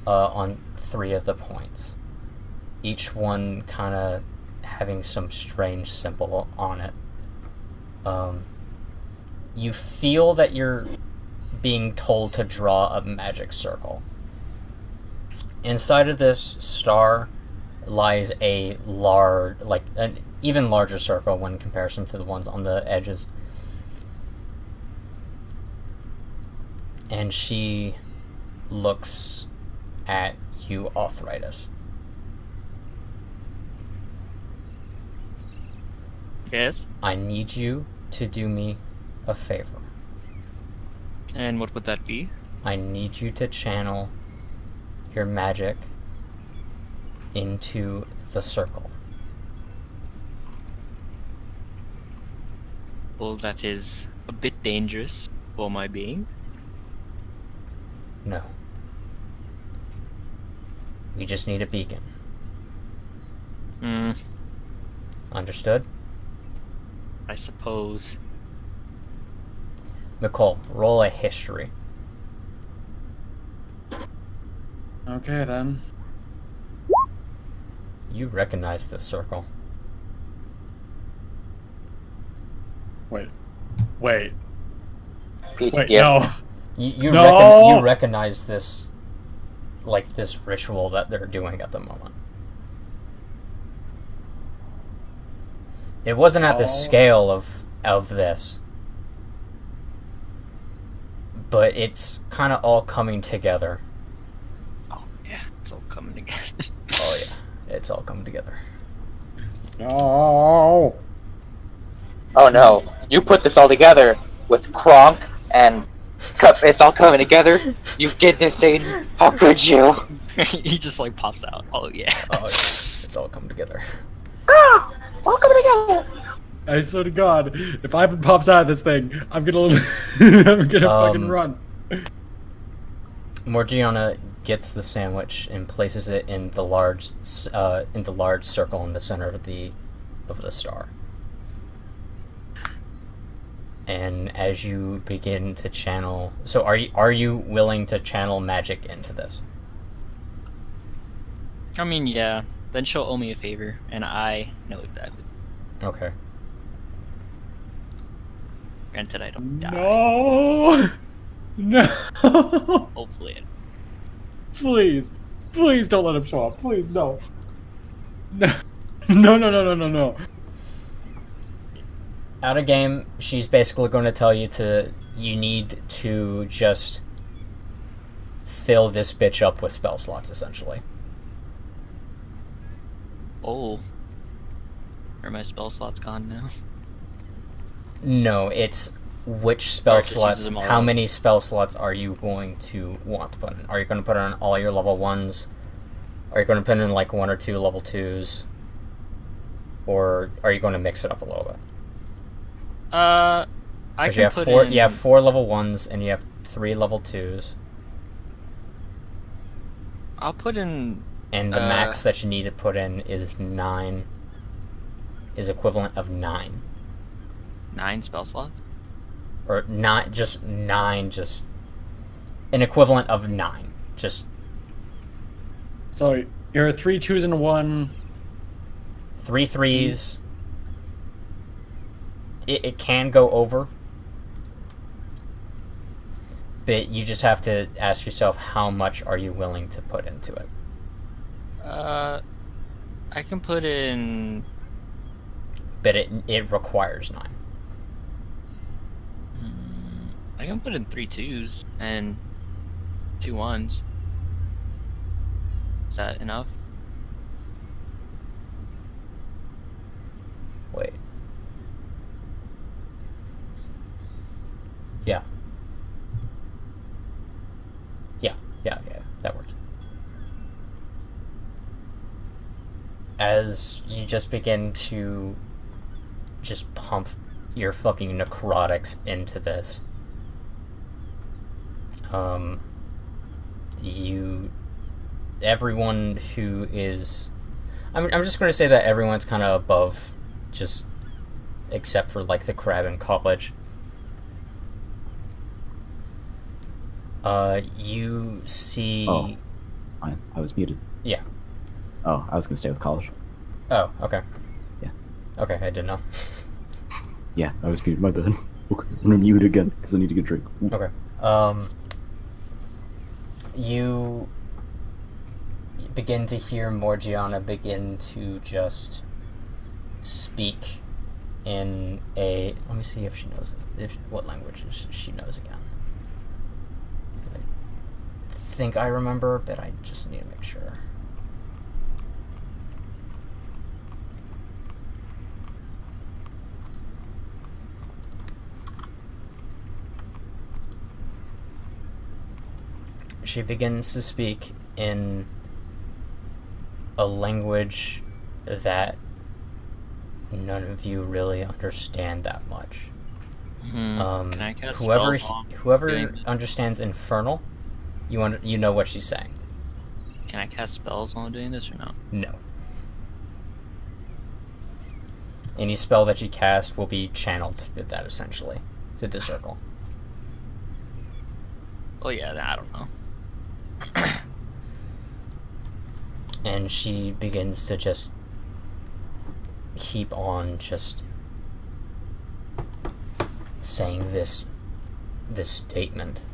on 3 of the points, each one kind of having some strange symbol on it. You feel that you're being told to draw a magic circle. Inside of this star lies a large, like an even larger circle when in comparison to the ones on the edges. And she looks at you, Arthuritis. Yes. I need you to do me a favor. And what would that be? I need you to channel your magic into the circle. Well, that is a bit dangerous for my being. No. We just need a beacon. Hmm, Understood? I suppose. Miqol, roll a history. Okay then. You recognize this circle. Wait. Peach, Wait, yes. no. You No! you recognize this, like, this ritual that they're doing at the moment. It wasn't at the Oh. scale of this, but it's kind of all coming together. Oh yeah, it's all coming together. Oh yeah, it's all coming together. No. Oh no, you put this all together with Kronk and it's all coming together. You did this, Satan. How could you? He just like pops out. Oh yeah. Oh yeah, it's all coming together. Ah! It's all coming together. I swear to God, if Ivan pops out of this thing, I'm gonna fucking run. Morgiana gets the sandwich and places it in the large circle in the center of the star. And as you begin to channel, so are you willing to channel magic into this? I mean, yeah. Then she'll owe me a favor, and I know exactly. Okay. Granted, I don't die. No. No. Hopefully. Please don't let him show up. Please, no. No. No. Out of game, she's basically going to tell you you need to just fill this bitch up with spell slots, essentially. Oh. Are my spell slots gone now? No, it's which spell Or just slots, uses them all how up. many spell slots are you going to want to put in? Are you going to put in all your level 1s? Are you going to put in like 1 or 2 level 2s? Or are you going to mix it up a little bit? I Because you can have put four. in. You have 4 level 1s and you have 3 level 2s, I'll put in. and the max that you need to put in is 9. Is equivalent of 9, 9 spell slots. or not just 9. Just an equivalent of 9. Just So you're 3 2s and a 1. 3 3s. It can go over, but you just have to ask yourself how much are you willing to put into it. I can put in. But it requires 9. I can put in 3 2s and 2 1s. Is that enough? Wait. Yeah. Yeah, that works. As you just begin to just pump your fucking necrotics into this, everyone who is, I'm just going to say that everyone's kind of above, just except for like the crab in college. You see. Oh, fine. I was muted. Yeah. Oh, I was gonna stay with college. Oh, okay. Yeah. Okay, I didn't know. Yeah, I was muted. My bad. Okay, I'm gonna mute again because I need to get a drink. Ooh. Okay. You begin to hear Morgiana begin to just speak in a. Let me see if she knows this. What languages she knows again. I think I remember, but I just need to make sure. She begins to speak in a language that none of you really understand that much. Can I cast Whoever spells while whoever doing this? understands Infernal, you know what she's saying. Can I cast spells while I'm doing this or no? No. Any spell that you cast will be channeled to that, essentially, to the circle. Oh yeah, I don't know. And she begins to just keep on just saying this statement.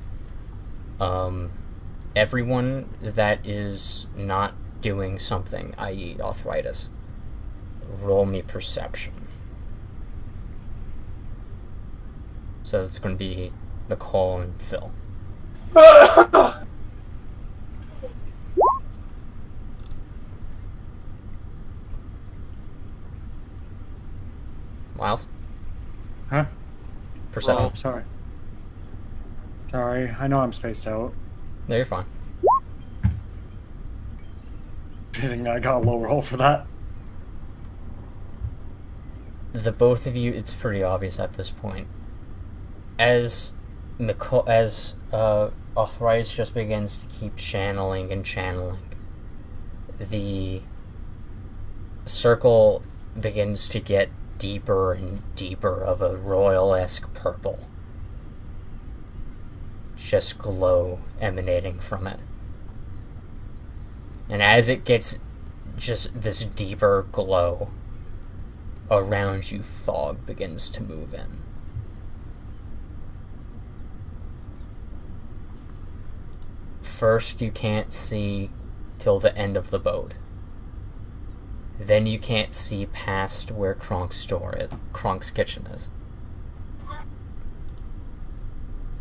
Everyone that is not doing something, i.e. Arthuritis, roll me perception. So it's going to be Miqol and Phil. Miles? Huh? Perception. Oh, sorry. Sorry, I know I'm spaced out. No, you're fine. Kidding, I got a low roll for that. The both of you, it's pretty obvious at this point. As Arthuritis just begins to keep channeling and channeling, the circle begins to get deeper and deeper of a royal-esque purple. Just glow emanating from it. And as it gets just this deeper glow, around you fog begins to move in. First you can't see till the end of the boat. Then you can't see past where Kronk's kitchen is.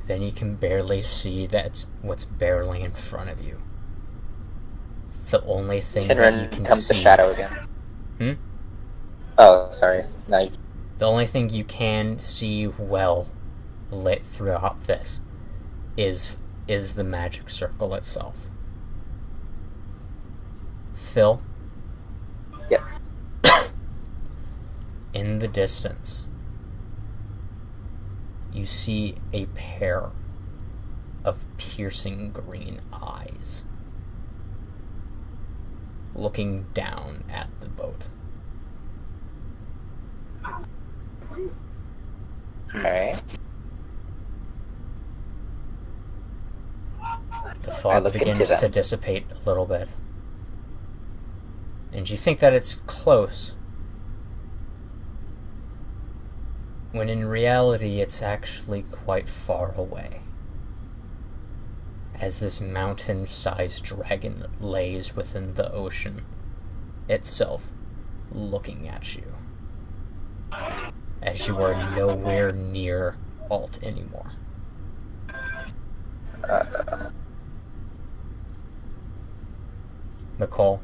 Then you can barely see what's barely in front of you. The only thing that you can comes see... the shadow again. Hmm? Oh, sorry. No. The only thing you can see well lit throughout this is the magic circle itself. Phil? Yes. In the distance, you see a pair of piercing green eyes looking down at the boat. Alright. The fog look into begins them. to dissipate a little bit. And you think that it's close, when in reality it's actually quite far away, as this mountain-sized dragon lays within the ocean itself, looking at you, as you are nowhere near Alt anymore. Miqol,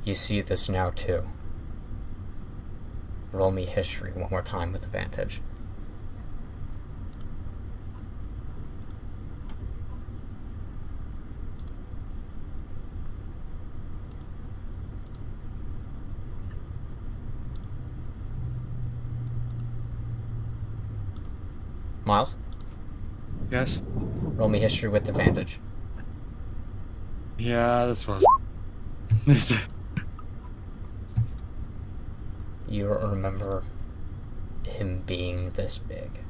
you see this now too. Roll me history one more time with advantage. Miles, Yes. roll me history with advantage. Yeah, this was. You remember him being this big.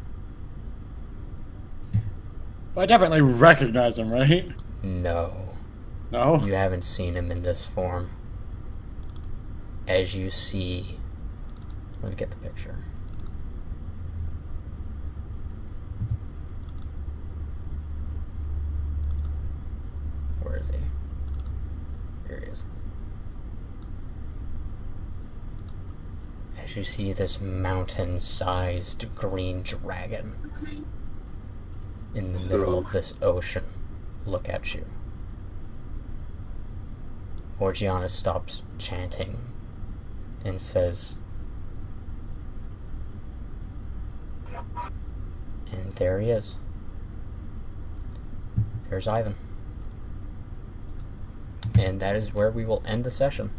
I definitely recognize him, right? No, No. you haven't seen him in this form. As you see... Let me get the picture. Where is he? Here he is. As you see this mountain-sized green dragon in the middle of this ocean look at you. Morgiana stops chanting and says, and there he is. There's Ivan. And that is where we will end the session.